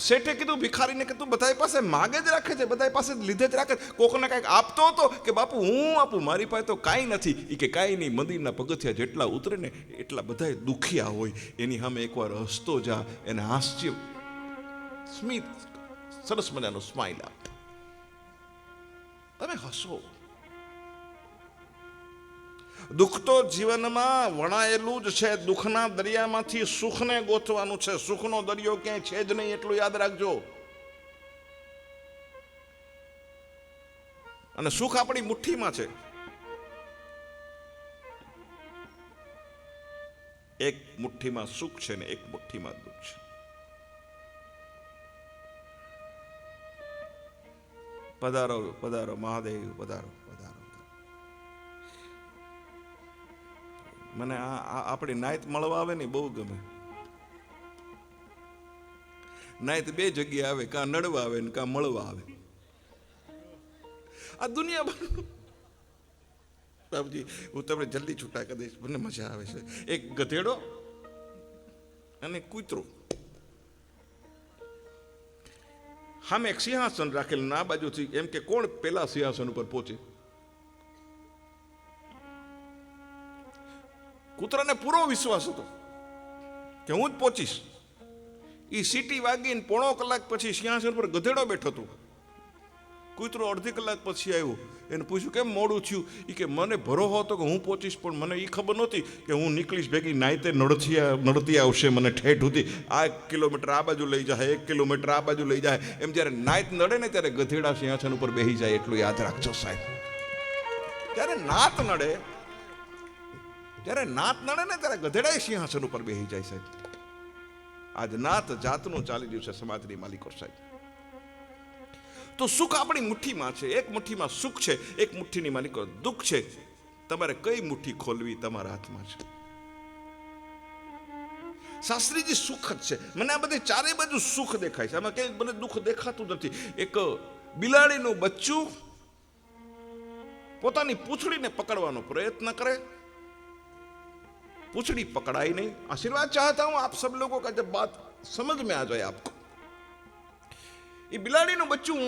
શેઠે કીધું ભિખારીને કે તું બધા પાસે માગે જ રાખે છે, બધા પાસે લીધે જ રાખે છે. કોકને કાંઈક આપતો હતો કે બાપુ હું આપું, મારી પાસે તો કાંઈ નથી. એ કે કાંઈ નહીં, મંદિરના પગથિયા જેટલા ઉતરે ને એટલા બધા દુખિયા હોય, એની સામે એકવાર હસતો જા, એને હાસ્ય સ્મિત સરસ મજાનો સ્માઇલ આપ. તમે હસો. દુઃખ તો જીવનમાં વણાયેલું જ છે. દુઃખના દરિયામાંથી સુખને ગોતવાનું છે. સુખનો દરિયો ક્યાંય છે જ નહીં, એટલું યાદ રાખજો. અને સુખ આપણી મુઠ્ઠીમાં છે. એક મુઠ્ઠીમાં સુખ છે ને એક મુઠ્ઠીમાં દુઃખ છે. પધારો પધારો મહાદેવ, પધારો પધારો. મને આપણી નાયત મળવા આવે ને બહુ ગમે. નાયત બે જગ્યાએ આવે, કાં નડવા આવે ને કાં મળવા આવે. આ દુનિયા બાબુજી, હું તમને જલ્દી છૂટા કરી દઈશ, મને મજા આવે છે. એક ગધેડો અને કૂતરો, સામે એક સિંહાસન રાખેલું, આ બાજુથી એમ કે કોણ પેલા સિંહાસન ઉપર પહોંચે. કૂતરાને પૂરો વિશ્વાસ હતો કે હું જ પહોંચીશ. એ સીટી વાગીને 1.5 કલાક પછી સિંહાસન પર ગધેડો બેઠો હતો. કૂતરો અડધી કલાક પછી આવ્યો, એને પૂછ્યું કેમ મોડું થયું. એ કે મને ભરોસો હતો કે હું પહોંચીશ, પણ મને એ ખબર નહોતી કે હું નીકળીશ ભેગી નાયતે નડતી આવશે મને ઠેઠ સુધી. 1 કિલોમીટર આ બાજુ લઈ જાય, 1 કિલોમીટર આ બાજુ લઈ જાય. એમ જ્યારે નાયત નડે ને ત્યારે ગધેડા સિંહાસન ઉપર બેસી જાય, એટલું યાદ રાખજો સાહેબ. જ્યારે નાત નડે ને ત્યારે ગધેડા સિંહાસન ઉપર બેસી જાય સાહેબ. આજ નાત જાતનું ચાલી રહ્યું છે સમાજની માલિકો સાહેબ. તો સુખ આપણી મુઠ્ઠીમાં છે. એક મુઠ્ઠીમાં સુખ છે, એક મુઠ્ઠીની માલિકો દુઃખ છે. તમારે કઈ મુઠ્ઠી ખોલવી તમારા હાથમાં છે. શાસ્ત્રીજી સુખ જ છે. મને આ બધી ચારે બાજુ સુખ દેખાય છે, આમાં ક્યાંય મને દુઃખ દેખાતું નથી. એક બિલાડીનું બચ્ચું પોતાની પૂંછડીને પકડવાનો પ્રયત્ન કરે, पूछड़ी पकड़ाई नहीं. आशीर्वाद चाहता हूं आप सब लोगों का, जब बात समझ में आ जाए आपको. ये बिलाડીનું બચ્ચું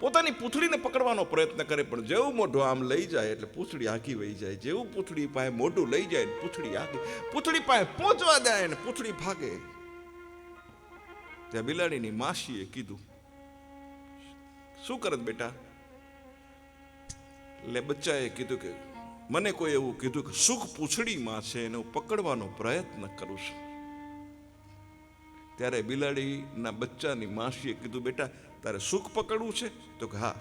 પોતાની પૂંછડીને પકડવાનો પ્રયત્ન કરે, પણ જેવું મોઢું આમ લઈ જાય એટલે પૂંછડી આખી વહી જાય. જેવું પૂંછડી પાસે મોઢું લઈ જાય પૂંછડી આખી, પૂંછડી પાસે પહોંચવા જાય ને પૂંછડી ભાગે. ત્યાં બિલાડીની માસીએ કીધું, શું કરત બેટા? એટલે બચ્ચાએ કીધું કે મને કોઈ એવું કીધું કે સુખ પૂંછડીમાં છે, એને હું પકડવાનો પ્રયત્ન કરું છું. ત્યારે બિલાડીના બચ્ચાની માસીએ કીધું, બેટા તારે સુખ પકડવું છે? તો કે હા,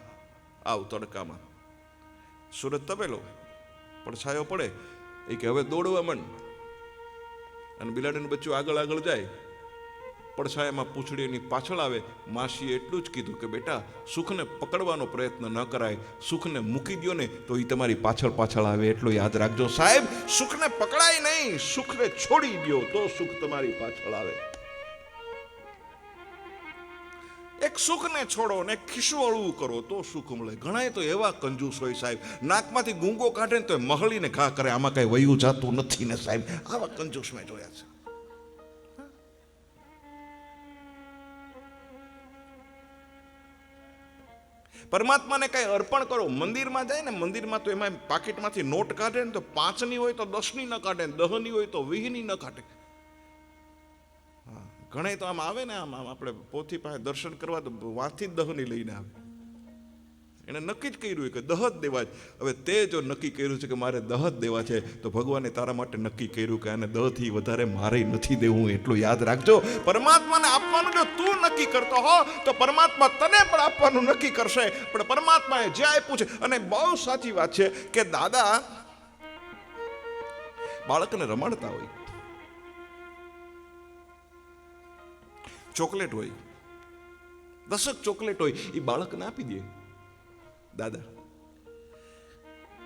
આવ તડકામાં. સુરત તપેલો પડછાયો પડે, એ કે હવે દોડવા માંડ. અને બિલાડીનું બચ્ચું આગળ આગળ જાય, પડછાયામાં પૂંછડીની પાછળ આવે. માસીએ એટલું જ કીધું કે બેટા સુખને પકડવાનો પ્રયત્ન ન કરાય, સુખને મૂકી દો ને તો એ તમારી પાછળ પાછળ આવે, એટલું યાદ રાખજો સાહેબ. સુખને પકડાય નહીં, સુખને છોડી દો તો સુખ તમારી પાછળ આવે. એક સુખને છોડો ને ખિસ્સું હળવું કરો તો સુખ મળે. ઘણા તો એવા કંજૂસ હોય સાહેબ, નાકમાંથી ગુંગો કાઢે ને તો મહળીને ઘા કરે, આમાં કઈ વયું જાતું નથી ને સાહેબ. આવા કંજૂસ મેં જોયા છે. પરમાત્માને કઈ અર્પણ કરો. મંદિરમાં જાય ને, મંદિરમાં તો એમાં પાકીટમાંથી નોટ કાઢે ને તો 5ની હોય તો 10ની ન કાઢે, 10ની હોય તો 20ની ન કાઢે. ઘણા તો આમ આવે ને, આમ આપણે પોથી પાસે દર્શન કરવા તો વાંથી જ 10ની લઈને આવે. એને નક્કી જ કર્યું કે 10 જ દેવા જ. હવે તે જો નક્કી કર્યું છે કે મારે 10 જ દેવા છે, તો ભગવાને તારા માટે નક્કી કર્યું કે આને 10 થી વધારે મારે નથી દેવું. એટલું યાદ રાખજો. પરમાત્માને આપવાનું જો તું નક્કી કરતો હો તો પરમાત્મા તને પણ આપવાનું નક્કી કરશે. પણ પરમાત્માએ જે આપ્યું છે, અને બહુ સાચી વાત છે કે દાદા બાળકને રમાડતા હોય, ચોકલેટ હોય, 10 ચોકલેટ હોય, એ બાળકને આપી દે દાદા.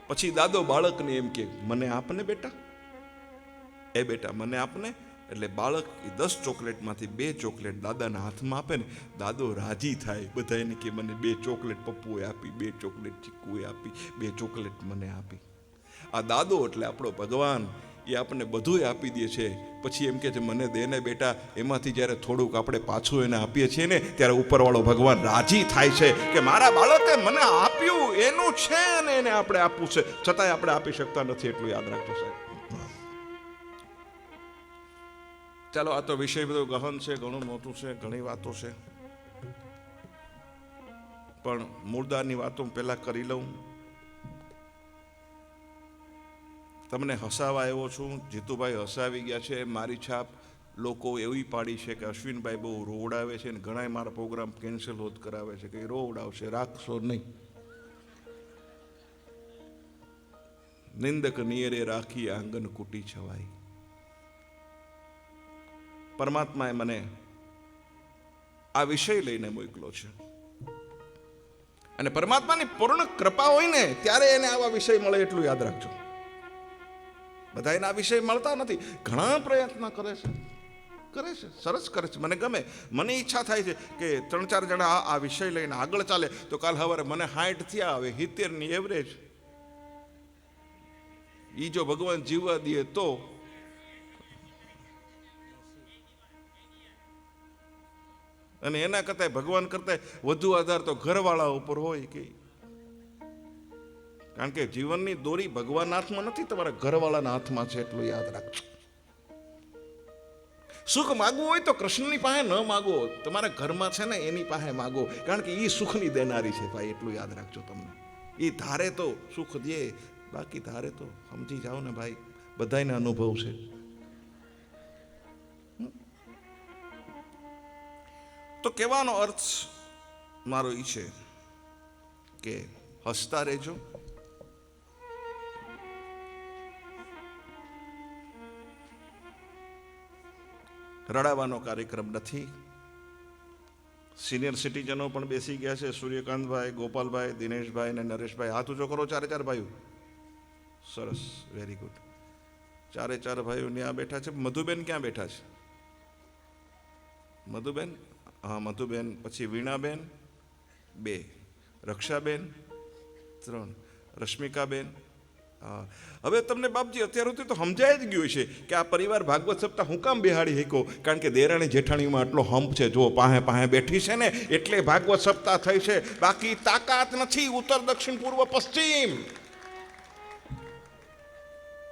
પછી દાદો બાળકને એમ કે મને આપને બેટા, એ બેટા મને આપને. એટલે બાળક એ 10 ચોકલેટમાંથી 2 ચોકલેટ દાદાના હાથમાં આપે ને, દાદો રાજી થાય. બધાને કે મને 2 ચોકલેટ પપ્પુએ આપી, 2 ચોકલેટ ચીકુએ આપી, 2 ચોકલેટ મને આપી. આ દાદો એટલે આપણો ભગવાન, એ આપણને બધું આપી દે છે. પછી એમ કે છે મને દે ને બેટા. એમાંથી જ્યારે થોડુંક આપણે પાછું એને આપીએ છીએ ને, ત્યારે ઉપરવાળો ભગવાન રાજી થાય છે કે મારા બાળકે મને આપ્યું, એનું છે ને એને આપણે આપવું છે. છતાંય આપણે આપી શકતા નથી, એટલું યાદ રાખજો સાહેબ. ચાલો, આ તો વિષય બધો ગહન છે, ઘણું મોટું છે, ઘણી વાતો છે, પણ મુર્દાની વાતો પહેલા કરી લઉં. તમને હસાવા આવ્યો છું. જીતુભાઈ હસાવી ગયા છે. મારી છાપ લોકો એવી પાડી છે કે અશ્વિનભાઈ બહુ રોવડાવે છે, ને ઘણા મારા પ્રોગ્રામ કેન્સલ હોત કરાવે છે કે રોવડાવશે, રાખશો નહીં. નિંદક નિયરે રાખી આંગન કુટી છવાઈ. પરમાત્માએ મને આ વિષય લઈને મોકલો છે, અને પરમાત્માની પૂર્ણ કૃપા હોય ને ત્યારે એને આવા વિષય મળે એટલું યાદ રાખજો. બધા એને આ વિષય મળતા નથી. ઘણા પ્રયત્ન કરે છે, સરસ કરે છે, મને ગમે. મને ઈચ્છા થાય છે કે 3-4 જણા આ વિષય લઈને આગળ ચાલે તો કાલ સવારે મને 60 થયા, હવે 70ની એવરેજ. ઈ જો ભગવાન જીવવા દે તો. અને એના કરતા ભગવાન કરતા વધુ આધાર તો ઘરવાળા ઉપર હોય કે, કારણ કે જીવનની દોરી ભગવાનના હાથમાં નથી, તમારા ઘરવાળાના હાથમાં છે, એટલું યાદ રાખજો. સુખ માગવું હોય તો કૃષ્ણની પાસે ન માગો, તમારા ઘરમાં છે ને એની પાસે માગો, કારણ કે એ સુખની દેનારી છે ભાઈ, એટલું યાદ રાખજો. તમને એ ધારે તો સુખ દે, બાકી ધારે તો સમજી જાઓ ને ભાઈ, બધાને અનુભવ છે. તો કહેવાનો અર્થ મારો એ છે કે હસતા રહેજો, રડાવાનો કાર્યક્રમ નથી. સિનિયર સિટીઝનો પણ બેસી ગયા છે, સૂર્યકાંતભાઈ, ગોપાલભાઈ, દિનેશભાઈ અને નરેશભાઈ. હાથ ઊંચો કરો, 4 ભાઈઓ. સરસ, વેરી ગુડ. 4 ભાઈઓ ત્યાં બેઠા છે. મધુબેન ક્યાં બેઠા છે? મધુબેન, હા મધુબેન, પછી વીણાબેન 2, રક્ષાબેન 3, રશ્મિકાબેન. હા, હવે તમને બાપજી અત્યાર સુધી તો સમજાય જ ગયું છે કે આ પરિવાર ભાગવત સપ્તાહ હું કામ બેહાડી શીખો, કારણ કે દેરાણી જેઠાણીમાં આટલો હંપ છે. જો પાસે બેઠી છે ને એટલે ભાગવત સપ્તાહ થઈ છે, બાકી તાકાત નથી. ઉત્તર, દક્ષિણ, પૂર્વ, પશ્ચિમ.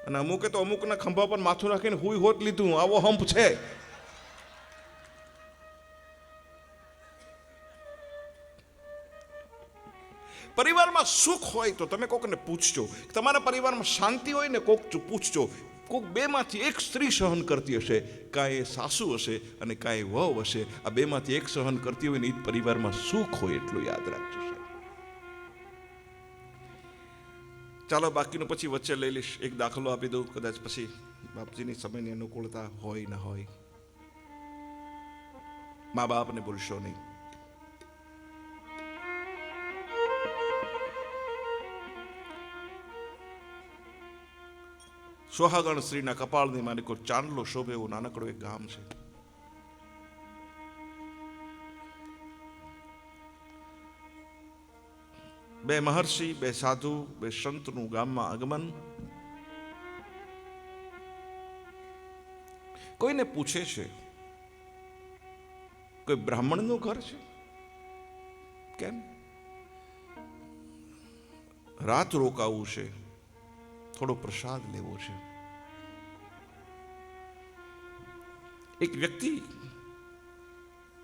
અને અમુકે તો અમુકના ખંભા પર માથું રાખીને હુઈ હોત લીધું, આવો હંપ છે. પરિવારમાં સુખ હોય તો તમે કોકને પૂછજો. તમારા પરિવારમાં શાંતિ હોય ને કોક પૂછજો. કોક બેમાંથી એક સ્ત્રી સહન કરતી હશે, કાંઈ સાસુ હશે અને કાંઈ વહુ હશે. આ બેમાંથી એક સહન કરતી હોય ને એ જ પરિવારમાં સુખ હોય, એટલું યાદ રાખજો. ચાલો બાકીનું પછી વચ્ચે લઈ લઈશ. એક દાખલો આપી દઉં, કદાચ પછી બાપજીની સમયની અનુકૂળતા હોય ન હોય. મા બાપને ભૂલશો નહીં. સોહાગણ શ્રીના કપાળની માલિકો ચાંદલો શોભે એવું નાનકડું એક ગામ છે. બે મહર્ષિ, બે સાધુ, બે સંતનું ગામમાં આગમન. કોઈને પૂછે છે કોઈ બ્રાહ્મણનું ઘર છે? કેમ? રાત રોકાવું છે, થોડો પ્રસાદ લેવો છે. એક વ્યક્તિ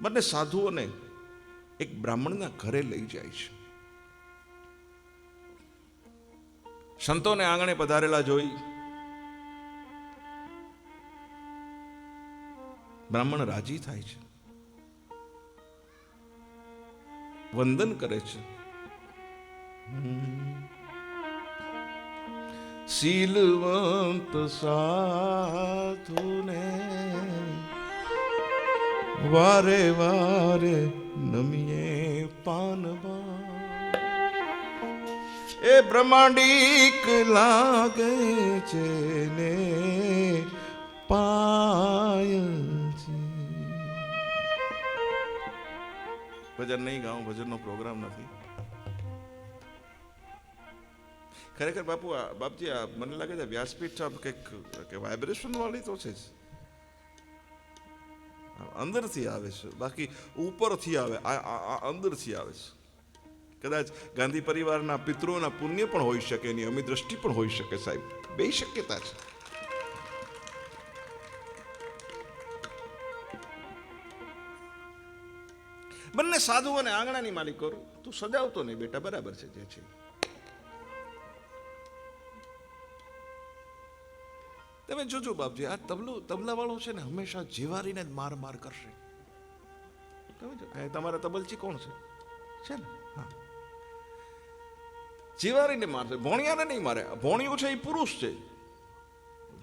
બંને સાધુઓને એક બ્રાહ્મણના ઘરે લઈ જાય છે. સંતોને આંગણે પધારેલા જોઈ બ્રાહ્મણ રાજી થાય છે, વંદન કરે છે. શીલવંત સાધુને વારે વારે નમીએ પાનવા. એ બ્રહ્માંડિક લાગે છે ને પાયજી. ભજન નહીં ગાઉં, ભજનનો પ્રોગ્રામ નથી. ખરેખર બાપજી આ મને લાગે છે વ્યાસપીઠ કે વાઇબ્રેશન વાળી તો છે જ, અંદરથી આવે છે, બાકી ઉપરથી આવે, અંદરથી આવે છે. કદાચ ગાંધી પરિવારના પિતૃઓના પુણ્ય પણ હોઈ શકે, એની અમી દ્રષ્ટિ પણ હોઈ શકે સાહેબ, બે શક્યતા છે. બંને સાધુઓને આંગણાની માલિક કરું, તું સજાવતો નહીં બેટા, બરાબર છે જે છે. તમે જોજો બાપજી, આ તબલા વાળો છે ને હંમેશા જીવારીને જ માર કરશે. તમારા તબલચી કોણ છે ને? હા, જીવારીને મારશે, ભોણિયાને નહીં મારે. ભોણિયું છે એ પુરુષ છે,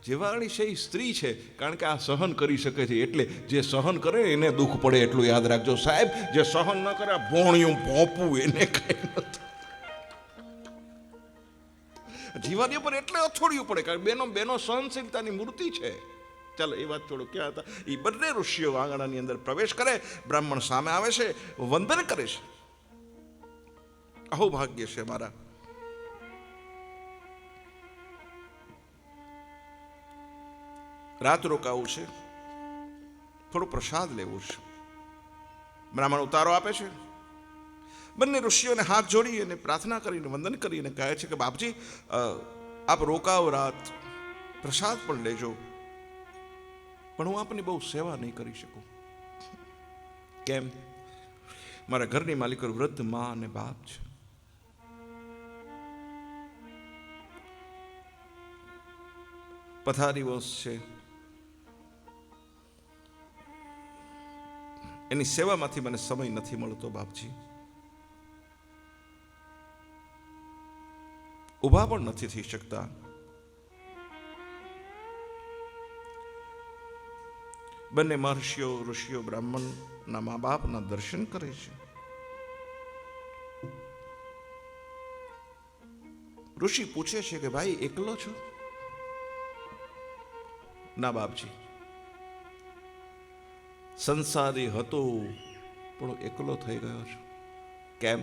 જેવાણી છે એ સ્ત્રી છે, કારણ કે આ સહન કરી શકે છે. એટલે જે સહન કરે એને દુઃખ પડે એટલું યાદ રાખજો સાહેબ. જે સહન ન કરે ભોણિયું ભોંપવું એને કઈ નથી. જીવાનીઓ પર એટલે અથોડ્યું પડે, કારણ બેનો બેનો સહનશીલતાની મૂર્તિ છે. ચાલો એ વાત છોડો. ક્યાં હતા? એ બંને ઋષિઓ આંગણાની અંદર પ્રવેશ કરે, બ્રાહ્મણ સામે આવે છે, વંદન કરે છે. અહો ભાગ્ય છે મારા. રાત રોકાવું છે, થોડો પ્રસાદ લેવું છે. બ્રાહ્મણ ઉતારો આપે છે. બંને ઋષિઓને હાથ જોડી અને પ્રાર્થના કરીને વંદન કરીને કહે છે કે બાપજી, આપ રોકાવ રાત, પ્રસાદ પણ લેજો, પણ હું આપની બહુ સેવા નહીં કરી શકું. કેમ? મારા ઘરની માલિકો વૃદ્ધ મા અને બાપ છે. પથારી વંશ છે, એની સેવામાંથી મને સમય નથી મળતો બાપજી. ઊભા પણ નથી થઈ શકતા. બંને મહર્ષિઓ ઋષિઓ બ્રાહ્મણના મા બાપના દર્શન કરે છે. ઋષિ પૂછે છે કે ભાઈ એકલો છો? ના બાપજી, સંસારી હતો પણ એકલો થઈ ગયો છું. કેમ?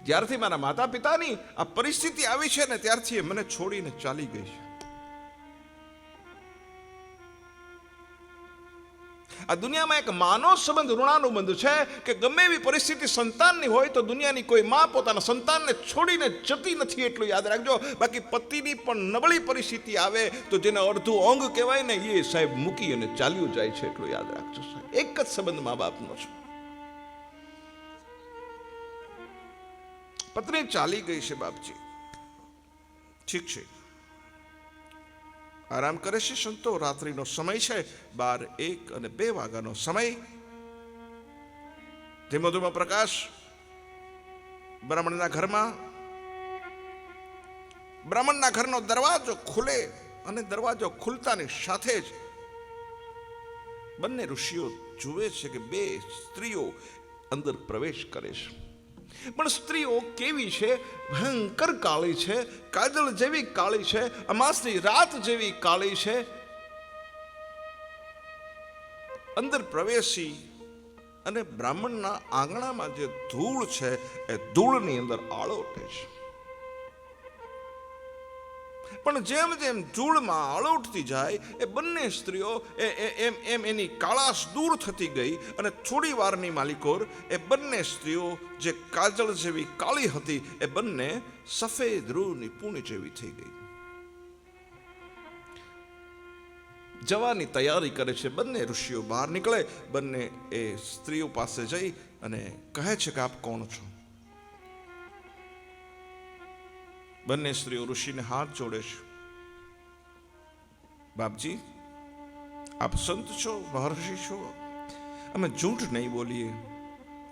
જ્યારથી મારા માતા પિતાની આ પરિસ્થિતિ આવી છે ને ત્યારથી મને છોડીને ચાલી ગઈ છે. આ દુનિયામાં એક માનવ સંબંધ ઋણાનુબંધ છે કે ગમે એવી પરિસ્થિતિ સંતાનની હોય તો દુનિયાની કોઈ માં પોતાના સંતાનને છોડીને જતી નથી, એટલું યાદ રાખજો. બાકી પતિની પણ નબળી પરિસ્થિતિ આવે તો જેને અડધું અંગ કહેવાય ને એ સાહેબ મૂકી અને ચાલ્યું જાય છે, એટલું યાદ રાખજો સાહેબ. એક જ સંબંધ મા બાપનો છે. પત્ની ચાલી ગઈ છે બાપજી, ઠીક છે, આરામ કરે છે સંતો. રાત્રિનો સમય છે, 12, 1 અને 2 વાગ્યાનો સમય. ધીમો ધીમો પ્રકાશ બ્રાહ્મણના ઘરનો દરવાજો ખુલે અને દરવાજો ખુલતાની સાથે જ બંને ઋષિઓ જુએ છે કે 2 સ્ત્રીઓ અંદર પ્રવેશ કરે છે. પણ સ્ત્રીઓ કેવી છે? ભયંકર કાળી છે, કાજલ જેવી કાળી છે, અમાસની રાત જેવી કાળી છે. અંદર પ્રવેશી અને બ્રાહ્મણના આંગણામાં જે ધૂળ છે એ ધૂળની અંદર આળોટે છે. પણ જેમ જેમ ધૂળમાં આળોટતી જાય એ બંને સ્ત્રીઓ એમ એની કાળાશ દૂર થતી ગઈ અને થોડી વારની માલિકોર એ બંને સ્ત્રીઓ જે કાજળ જેવી કાળી હતી એ બંને સફેદ રૂની પૂણી જેવી થઈ ગઈ. જવાની તૈયારી કરે છે. બંને ઋષિઓ બહાર નીકળે. બંને એ સ્ત્રીઓ પાસે જઈ અને કહે છે કે આપ કોણ છો? બંને સ્ત્રીઓ ઋષિને હાથ જોડે છે. બાપજી, આપ સંત છો, મહર્ષિ છો, અમે જૂઠ નહીં બોલીએ,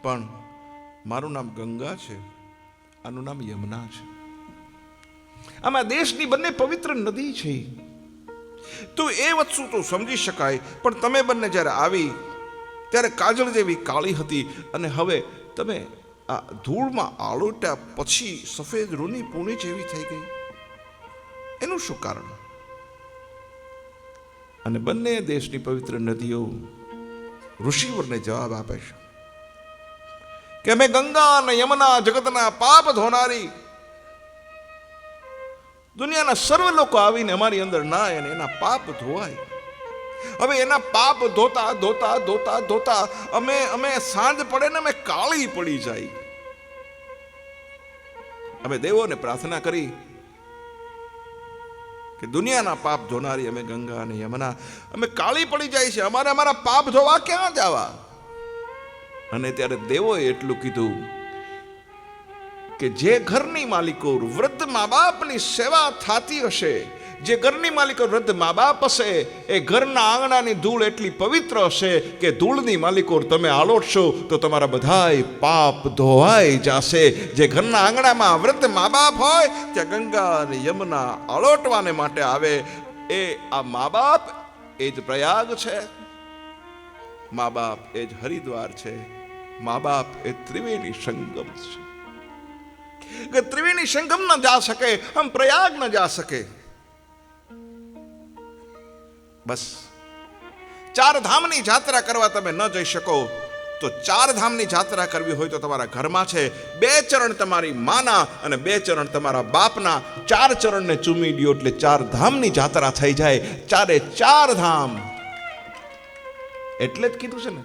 પણ મારું નામ ગંગા છે, આનું નામ યમુના છે. આમાં દેશની બંને પવિત્ર નદી છે. તો એ વસ્તુ તો સમજી શકાય, પણ તમે બંને જ્યારે આવી ત્યારે કાજળ જેવી કાળી હતી અને હવે તમે આ ધૂળમાં આળોટ્યા પછી સફેદ રૂની પૂણી જેવી થઈ ગઈ. એનું શું કારણ? અને બંને દેશની પવિત્ર નદીઓ ઋષિવરને જવાબ આપે છે કે અમે ગંગા અને યમુના જગતના પાપ ધોનારી, દુનિયાના સર્વ લોકો આવીને અમારી અંદર નાય અને એના પાપ ધોવાય. હવે એના પાપ ધોતા ધોતા ધોતા ધોતા અમે સાંજ પડે ને અમે કાળી પડી જાય. અમે દેવોને પ્રાર્થના કરી કે દુનિયાના પાપ ધોનારી અમે ગંગા અને યમુના, અમે કાળી પડી જાય છે, અમારે અમારા પાપ ધોવા ક્યાં જવા? અને ત્યારે દેવોએ એટલું કીધું કે જે ઘરની માલિકો વૃદ્ધ મા બાપની સેવા થતી હશે, જે ઘરની માલિકો વૃદ્ધ મા બાપ હશે, એ ઘરના આંગણાની ધૂળ એટલી પવિત્ર હશે કે ધૂળની માલિકો તમે આલોટશો તો તમારા બધાય પાપ ધોવાઈ જશે. જે ઘરના આંગણામાં વૃદ્ધ મા બાપ હોય ત્યાં ગંગા અને યમુના આલોટવાને માટે આવે. એ આ મા બાપ એ જ પ્રયાગ છે, મા બાપ એ જ હરિદ્વાર છે, મા બાપ એ ત્રિવેણી સંગમ છે. કે ત્રિવેણી સંગમ ન જા સકે, હમ પ્રયાગ ન જા સકે. બસ ચાર ધામની જાત્રા કરવા તમે ન જઈ શકો તો ચાર ધામની જાત્રા કરવી હોય તો તમારા ઘરમાં છે, 2 ચરણ તમારી માના અને 2 ચરણ તમારા બાપના, 4 ચરણને ચૂમી લ્યો એટલે 4 ધામની જાત્રા થઈ જાય. 4 ધામ એટલે જ કીધું છે ને,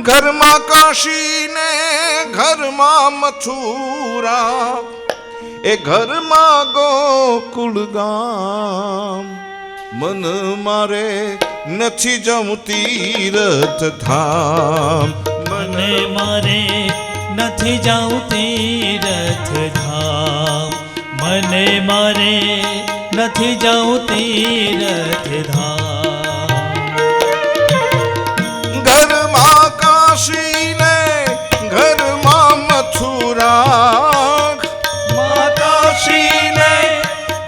ઘરમાં કાશી ને ઘરમાં મથુરા, એ ઘરમાં ગોકુળ ગામ, મન મારે નથી જમું તીરથ ધામ, મને મારે નથી જાઉં તીરથ ધામ, મને મારે નથી જાઉં તીરથ ધામ. ઘરમાં કાશી ને ઘરમાં મથુરા, માતાશ્રીને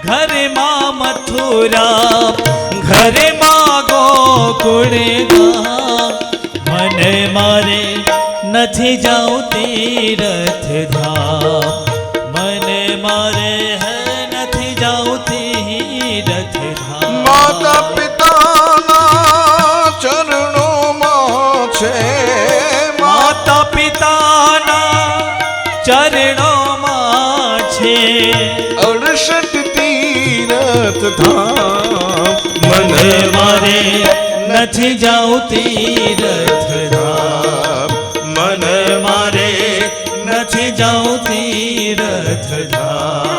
ઘરમાં મથુરા, ઘરમાં ગોકુળ ગામ, મને મારે નથી જાઉં તીરથ ધામ, મને મારે નથી જાઉં તીરથ ધામ. માતા પિતાના ચરણોમાં છે, માતા પિતાના ચરણોમાં છે, 68 તીરથ ધામ, મને મારે નથી જાઉં તીરથ ધામ, મને મારે નથી જાઉં તીરથ ધામ.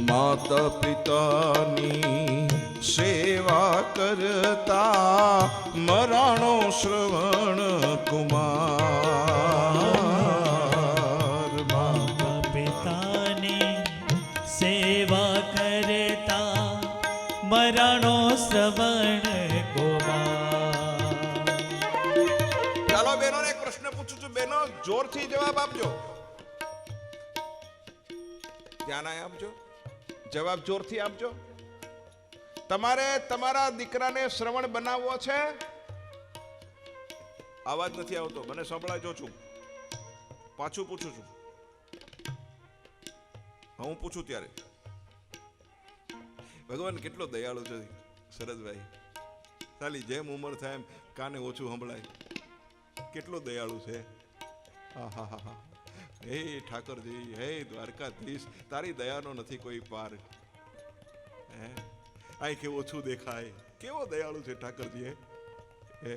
માતા પિતાની સેવા કરતા મરાણો શ્રવણ કુમાર. માતા પિતાની સેવા કરતા મરાણો શ્રવણ કુમાર. ચાલો બહેનોને એક પ્રશ્ન પૂછું છું, બહેનો જોરથી જવાબ આપજો, ધ્યાન આપજો, જવાબ જોરથી આપજો. તમારે તમારા દીકરાને શ્રવણ બનાવવો છે? અવાજ નથી આવતો, મને સંભળાય જો છું. પાછું પૂછું છું, હું પૂછું ત્યારે. ભગવાન કેટલો દયાળુ છે શરદભાઈ, ખાલી જેમ ઉંમર થાય એમ કાને ઓછું સંભળાય, કેટલો દયાળુ છે. હા હા હા હા. હે ઠાકરજી, હે દ્વારકાધીશ, તારી દયાનો નથી કોઈ પાર. હે આય કેવું ઓછું દેખાય, કેવો દયાળુ છે ઠાકરજી. હે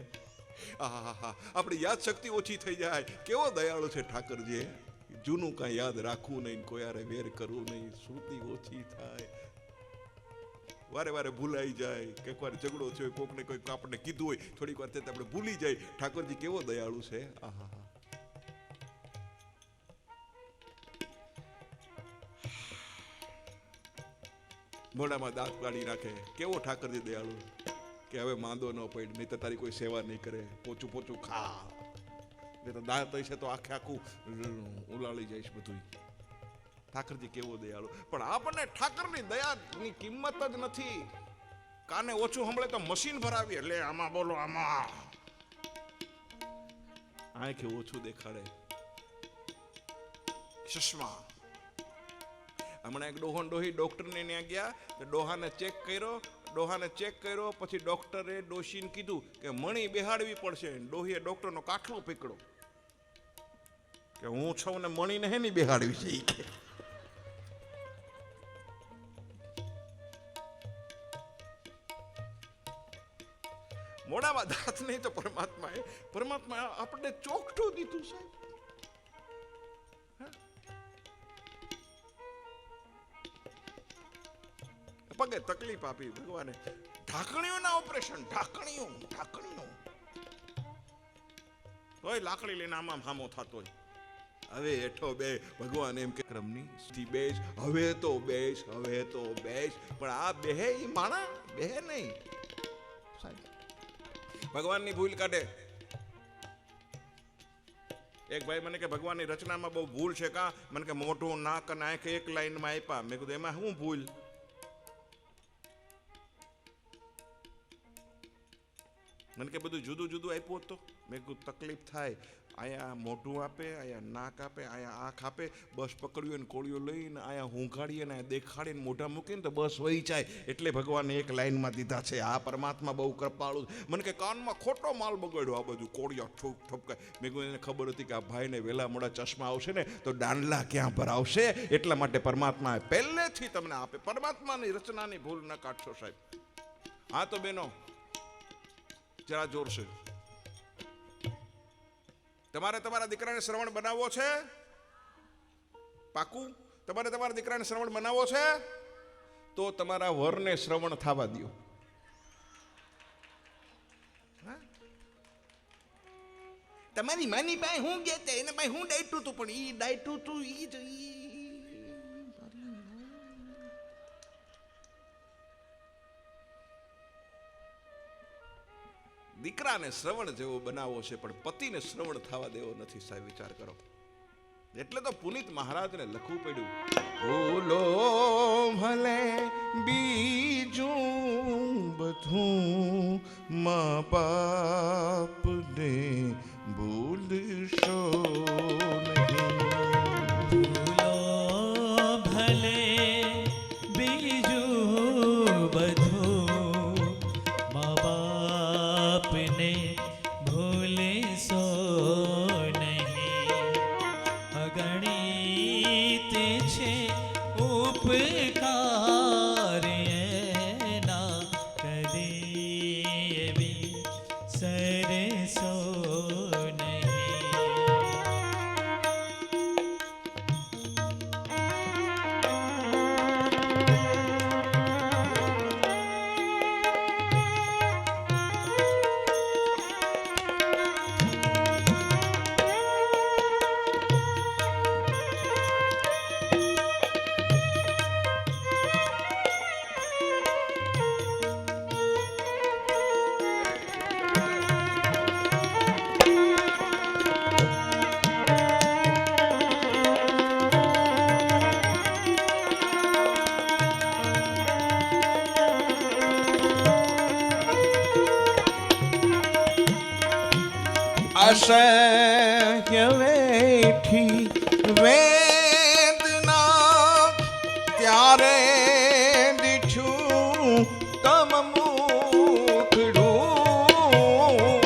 આહા, આપણી યાદ શક્તિ ઓછી થઈ જાય, કેવો દયાળુ છે ઠાકરજી. જૂનું કાંઈ યાદ રાખવું નહીં, કોઈ હારે વેર કરવું નહીં, શ્રુતિ ઓછી થાય, વારે વારે ભૂલાઈ જાય, કંઈક વાર ઝઘડો થયો, કોકને કોઈક આપણે કીધું હોય, થોડીક વાર આપણે ભૂલી જાય. ઠાકોરજી કેવો દયાળુ છે. આહા, મોઢામાં દાંત કાઢી નાખે, કેવો ઠાકરજી દયાળુ કે હવે માંદો ન પડ, નહીં તો તારી કોઈ સેવા નહીં કરે, પોચું પોચું ખા, નહીં તો દાંત હશે તો આખે આખું ઉલાળી જઈશ બધું. ઠાકરજી કેવો દયાળુ. પણ આપણને ઠાકરની દયાની કિંમત જ નથી. કાને ઓછું સંભળે તો મશીન ભરાવી, એટલે આમાં બોલો, આમાં આંખે ઓછું દેખાડે, ચશ્મા. હમણાં એક ડોહો ડોહી ડોક્ટરને ત્યાં ગયા, ડોહાને ચેક કર્યો, પછી ડોક્ટરે ડોશીને કીધું કે મણી બેહાડવી પડશે. ડોહીએ ડોક્ટરનો કાઠલો પકડ્યો કે હું છું ને મણીને હે નહીં બેહાડવી છે. મોઢામાં દાંત નહીં તો પરમાત્મા આપણને ચોકઠું દીધું છે. પગે તકલીફ આપી ભગવાને. ઢાંકણીઓના ઓપરેશન, ઢાંકણીઓ તોય લાકડી લઈને આમ હામો થતો હોય. હવે હેઠો બે ભગવાન એમ કે ક્રમની સ્થી બેસ, હવે તો બેસ. પણ આ બેહે ઈ માણા બેહે નહીં. ભગવાનની ભૂલ કાઢે. એક ભાઈ મને કે ભગવાનની રચનામાં બહુ ભૂલ છે કા? મને કે મોઢું નાક અને આંખ એક લાઈનમાં આપ્યા. મેં કીધું એમાં શું ભૂલ? મને કે બધું જુદું જુદું આપ્યું હતું. મેં કીધું તકલીફ થાય. અહીંયા મોઢું આપે, અહીંયા નાક આપે, અહીંયા આંખ આપે. બસ પકડ્યું ને કોળીઓ લઈને અહીંયા હુંઘાડીએ ને દેખાડીને મોઢા મૂકીને તો બસ વહી જાય. એટલે ભગવાને એક લાઈનમાં દીધા છે. આ પરમાત્મા બહુ કૃપાળુ. મને કે કાનમાં ખોટો માલ બગાડ્યો. આ બધું કોળિયા ઠપકાય. મેં કીધું એને ખબર હતી કે આ ભાઈને વહેલા મોડા ચશ્મા આવશે ને તો દાંડલા ક્યાં ભરાવશે. એટલા માટે પરમાત્માએ પહેલેથી તમને આપે. પરમાત્માની રચનાની ભૂલ ન કાઢશો સાહેબ. હા તો બેનો જરા જોર છે. તમારે તમારા દીકરાને શ્રવણ બનાવવો છે? પાકું? તમારે તમારા દીકરાને શ્રવણ બનાવવો છે તો તમારા વરને શ્રવણ થવા દો. તમારી માની પાસે હું ગયા એને પાસે હું ડાયટું તું, પણ ઈ ડાયટું તું ઈ જ દીકરાને શ્રવણ જેવો બનાવવો છે પણ પતિને શ્રવણ થવા દેવો નથી સાહેબ. વિચાર કરો. એટલે તો પુનિત મહારાજને લખવું પડ્યું, ભૂલો ભલે બીજું બધું મા બાપને ભૂલશો નહીં. ભૂલો ભલે બીજું બધું મા બાપને ભૂલશો નહીં. અગણિત છે ઉપકાર એના, કદી વિસરશો નહીં. અસહ્ય વેઠી વેદના ત્યારે દીઠું તમ મુખડું.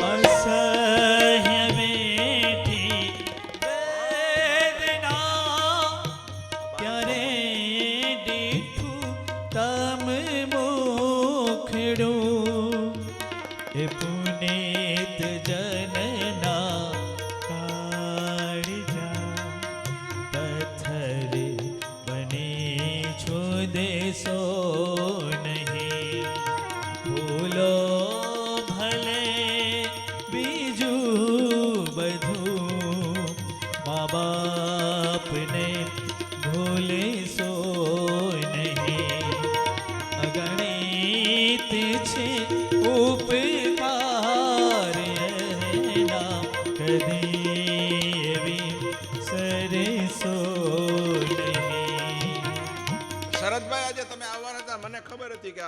અસહ્ય વેઠી વેદના ત્યારે દીઠું તમ મુખડું. એ પુનિત જનના કાળજા પથ્થર બની છો દેશો નહીં. ભૂલો ભલે બીજું બધું મા બાપને ભૂલશો નહીં. અગણિત છે ઉપકાર એના, કદી વિસરશો નહીં. શરદભાઈ આજે તમે આવવાના હતા. મને ખબર હતી કે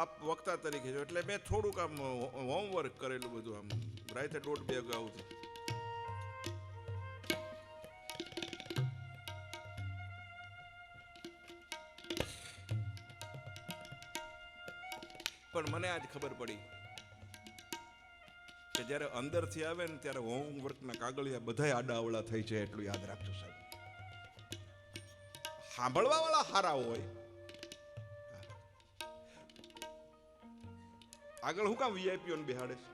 આપ વક્તા તરીકે છો એટલે મેં થોડુંક આમ હોમવર્ક કરેલું બધું. આમ રાતે 1:30 અગાઉ પણ મને આજ ખબર પડી કે જ્યારે અંદરથી આવે ને ત્યારે હોમવર્કના કાગળિયા બધાય આડાવડા થઈ જાય. એટલું યાદ રાખજો સાહેબ. સાંભળવા વાળા હારા હોય. આગળ હું કામ વીઆઈપીઓ ને બેહાડે છે?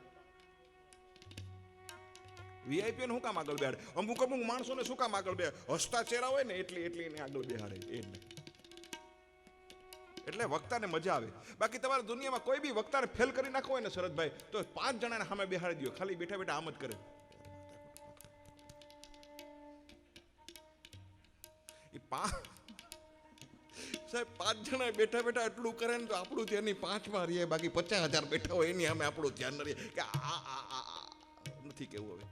વીઆઈપીઓ ને હું કામ આગળ બેહાડે? અમુક અમુક માણસોને શું કામ આગળ બેહાડે? હસતા ચહેરા હોય ને એટલી એને આગળ બેહાડે. એટલે વક્તાને મજા આવે. બાકી તમારા દુનિયામાં કોઈ બી વક્તાને ફેલ કરી નાખો હોય ને શરદભાઈ, તો 5 જણાને સામે બેહાડી દો, ખાલી બેઠા બેઠા આમ જ કરે. એ સાહેબ 5 જણા બેઠા બેઠા એટલું કરે ને તો આપણું ધ્યાન 5માં રહીએ, બાકી 50,000 બેઠા હોય એની સામે આપણું ધ્યાન ન રહીએ કે આ નથી કેવું. હવે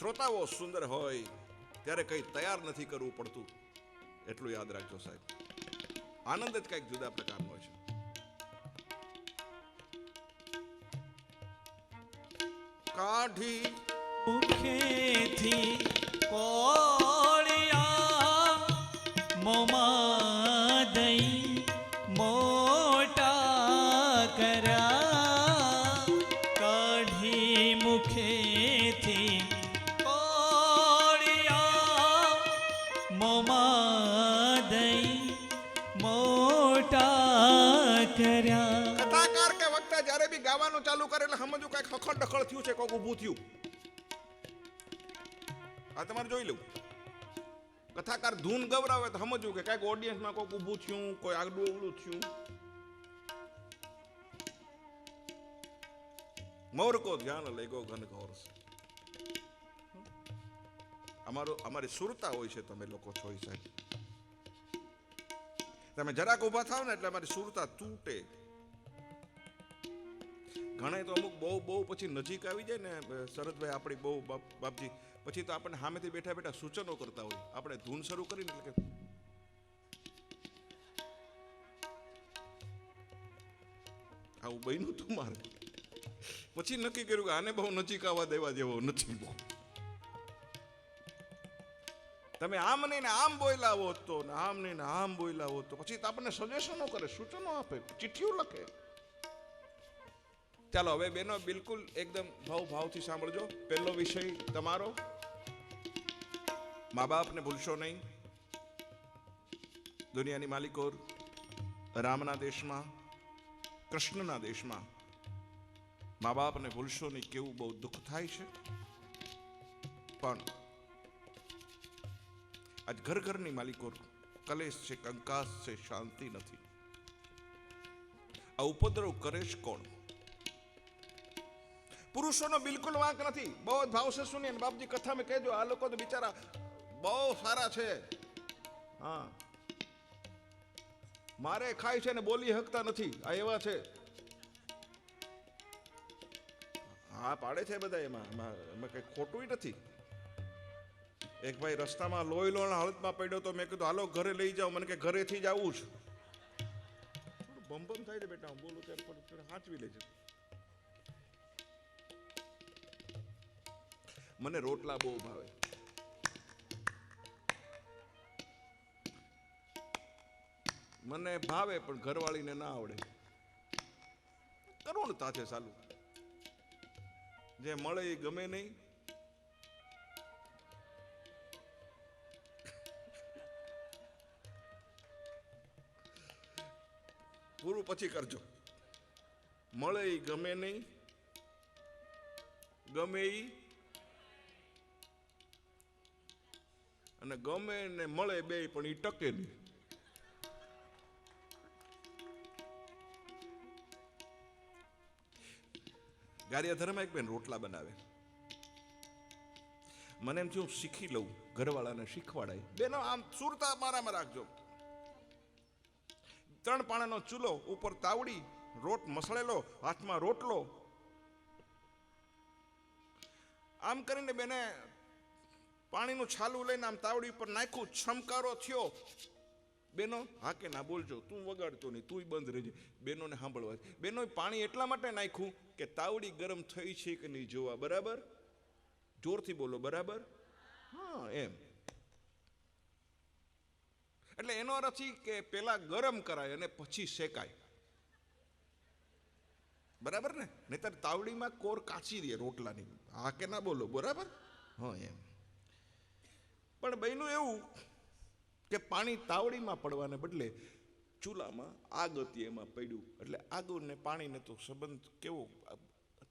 શ્રોતાઓ સુંદર હોય ત્યારે કઈ તૈયાર નથી કરવું પડતું, એટલું યાદ રાખજો સાહેબ. આનંદ જ કઈક જુદા પ્રકારનો છે. કાઢી મુખેથી કોળિયા મોમાં દઈ મોટા કર્યા. કાઢી મુખેથી કોળિયા મોમાં દઈ મોટા કર્યા. કથાકાર કે વક્તા જ્યારે બી ગાવાનું ચાલુ કરે એટલે સમજવું કઈક ખખડ ડખડ થયું છે, કોક ઊભું થયું. આ તમારે જોઈ લઉં. કથાકાર ધૂન ગવરાવે તો સમજવું કે કઈક ઓડિયન્સમાં કોક ઊભું થયું, કોઈ આગળ ઓવળું થયું. મોર કો ધ્યાન લેગો ઘન ઘોર. અમારી સુરતા હોય છે, તમે લોકો છો સાહેબ. તમે જરાક ઊભા થાવ ને એટલે અમારી સુરતા તૂટે. ઘણા તો અમુક બહુ પછી નજીક આવી જાય ને શરદભાઈ, આપણી બહુ બાપજી, પછી તો આપણને સામેથી બેઠા બેઠા સૂચનો કરતા હોય. આપણે ધૂન શરૂ કરીને એટલે કે આવું બન્યું તું મારે. પછી નક્કી કર્યું કે આને બહુ નજીક આવવા દેવા જેવો નથી. તમે આમ નહીં ને આમ બોલ્યા હોત તો, ને આમ નહીં ને આમ બોલ્યા હોત તો, પછી તો આપણને સજેશનો કરે, સૂચનો આપે, ચિઠ્ઠીઓ લખે. ચાલો હવે બેનો બિલકુલ એકદમ ભાવથી સાંભળજો. પહેલો વિષય તમારો, મા બાપને ભૂલશો નહીં. દુનિયાની માલિકો રામના દેશમાં, કૃષ્ણના દેશમાં મા બાપને ભૂલશો નહીં. કેવું બહુ દુઃખ થાય છે. પણ આજ ઘરની માલિકો કલેશ છે, કંકાસ છે, શાંતિ નથી. આ ઉપદ્રવ કરે છે કોણ? પુરુષોનો બિલકુલ વાંક નથી. બહુ જ ભાવ છે સુનિએ બાપજી કથા મેં કહેજો. આ લોકો તો બિચારા બહુ સારા છે. હા, મારે ખાય છે ને બોલી હકતા નથી, આ એવા છે. હા પાડે છે બધા, એમાં કઈ ખોટું નથી. એક ભાઈ રસ્તામાં લોહી હાલતમાં પડ્યો તો મેં કીધું હાલો ઘરે લઈ જાઓ. મને કે ઘરેથી જ આવું છું. બમ થાય છે બેટા, હું બોલું ત્યારે સાચવી લેજે. મને રોટલા બહુ ભાવે. મને ભાવે પણ ઘરવાળીને ના આવડે. કરુણતા છે સાલું, જે મળે એ ગમે નહીં. પૂરું પછી કરજો. મળે એ ગમે નહીં, ગમે એ અને ગમે ને મળે બે પણ એ ટકે નહીં. ગારિયાધરમાં એક બેન રોટલા બનાવે. મને એમ થયું શીખી લઉં, ઘરવાળાને શીખવાડાય. બેનો આમ સુરતા મારામાં રાખજો. 3 પાણાનો ચૂલો, ઉપર તાવડી, રોટ મસળેલો, હાથમાં રોટલો. આમ કરીને બેને પાણીનું છાલું લઈને આમ તાવડી ઉપર નાખ્યું, છમકારો થયો. બેનો હા કે ના બોલજો, તું વગાડતો નહીં, તું બંધ રહેજે. બેનોને સાંભળવા. બેનો પાણી એટલા માટે નાખ્યું કે તાવડી ગરમ થઈ છે કે નહીં જોવા. બરાબર? જોરથી બોલો. બરાબર? હા એમ. એટલે એનો અર્થ કે પેલા ગરમ કરાય અને પછી શેકાય. બરાબર ને? નહીતર તાવડીમાં કોર કાચી રહે રોટલાની. હા કે ના બોલો. બરાબર? હા એમ. પણ બન્યું એવું કે પાણી તાવડીમાં પડવાને બદલે ચૂલામાં આગ હતી એમાં પડ્યું. એટલે આગ ને પાણીને તો સંબંધ કેવો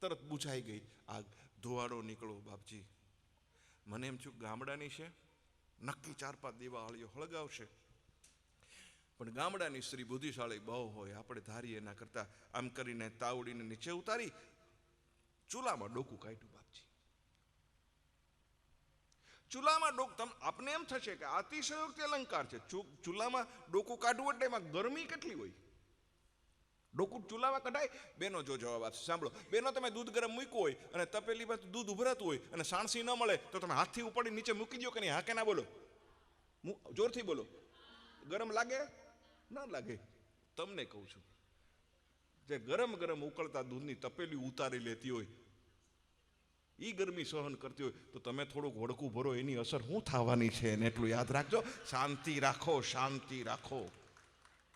તરત બુઝાઈ ગઈ આગ. ધુવાડો નીકળો બાપજી. મને એમ થયું ગામડાની છે, નક્કી 4-5 દિવાળીઓ હળગાવશે. પણ ગામડાની સ્ત્રી બુદ્ધિશાળી બહુ હોય, આપણે ધારીએ એના કરતા આમ કરીને તાવડીને નીચે ઉતારી ચૂલામાં ડોકું કાઢ્યું. બાપજી, ચૂલામાં આપને એમ થશે કે અતિશયોક્તિ અલંકાર છે. ચૂલામાં ડોકું કાઢવું એટલે એમાં ગરમી કેટલી હોય. ડોકું ચૂલામાં કઢાય? બેનો જો જવાબ આપશે. સાંભળો બેનો, તમે દૂધ ગરમ મૂક્યું હોય અને તપેલીમાં દૂધ ઉભરાતું હોય અને સાણસી ન મળે તો તમે હાથથી ઉપાડી નીચે મૂકી દો કે નહીં? હા કે ના બોલો? જોરથી બોલો. ગરમ લાગે? ના લાગે. તમને કહું છું, જે ગરમ ગરમ ઉકળતા દૂધની તપેલી ઉતારી લેતી હોય, એ ગરમી સહન કરતી હોય, તો તમે થોડુંક વડકું ભરો, એની અસર શું થવાની છે એને એટલું યાદ રાખજો. શાંતિ રાખો, શાંતિ રાખો.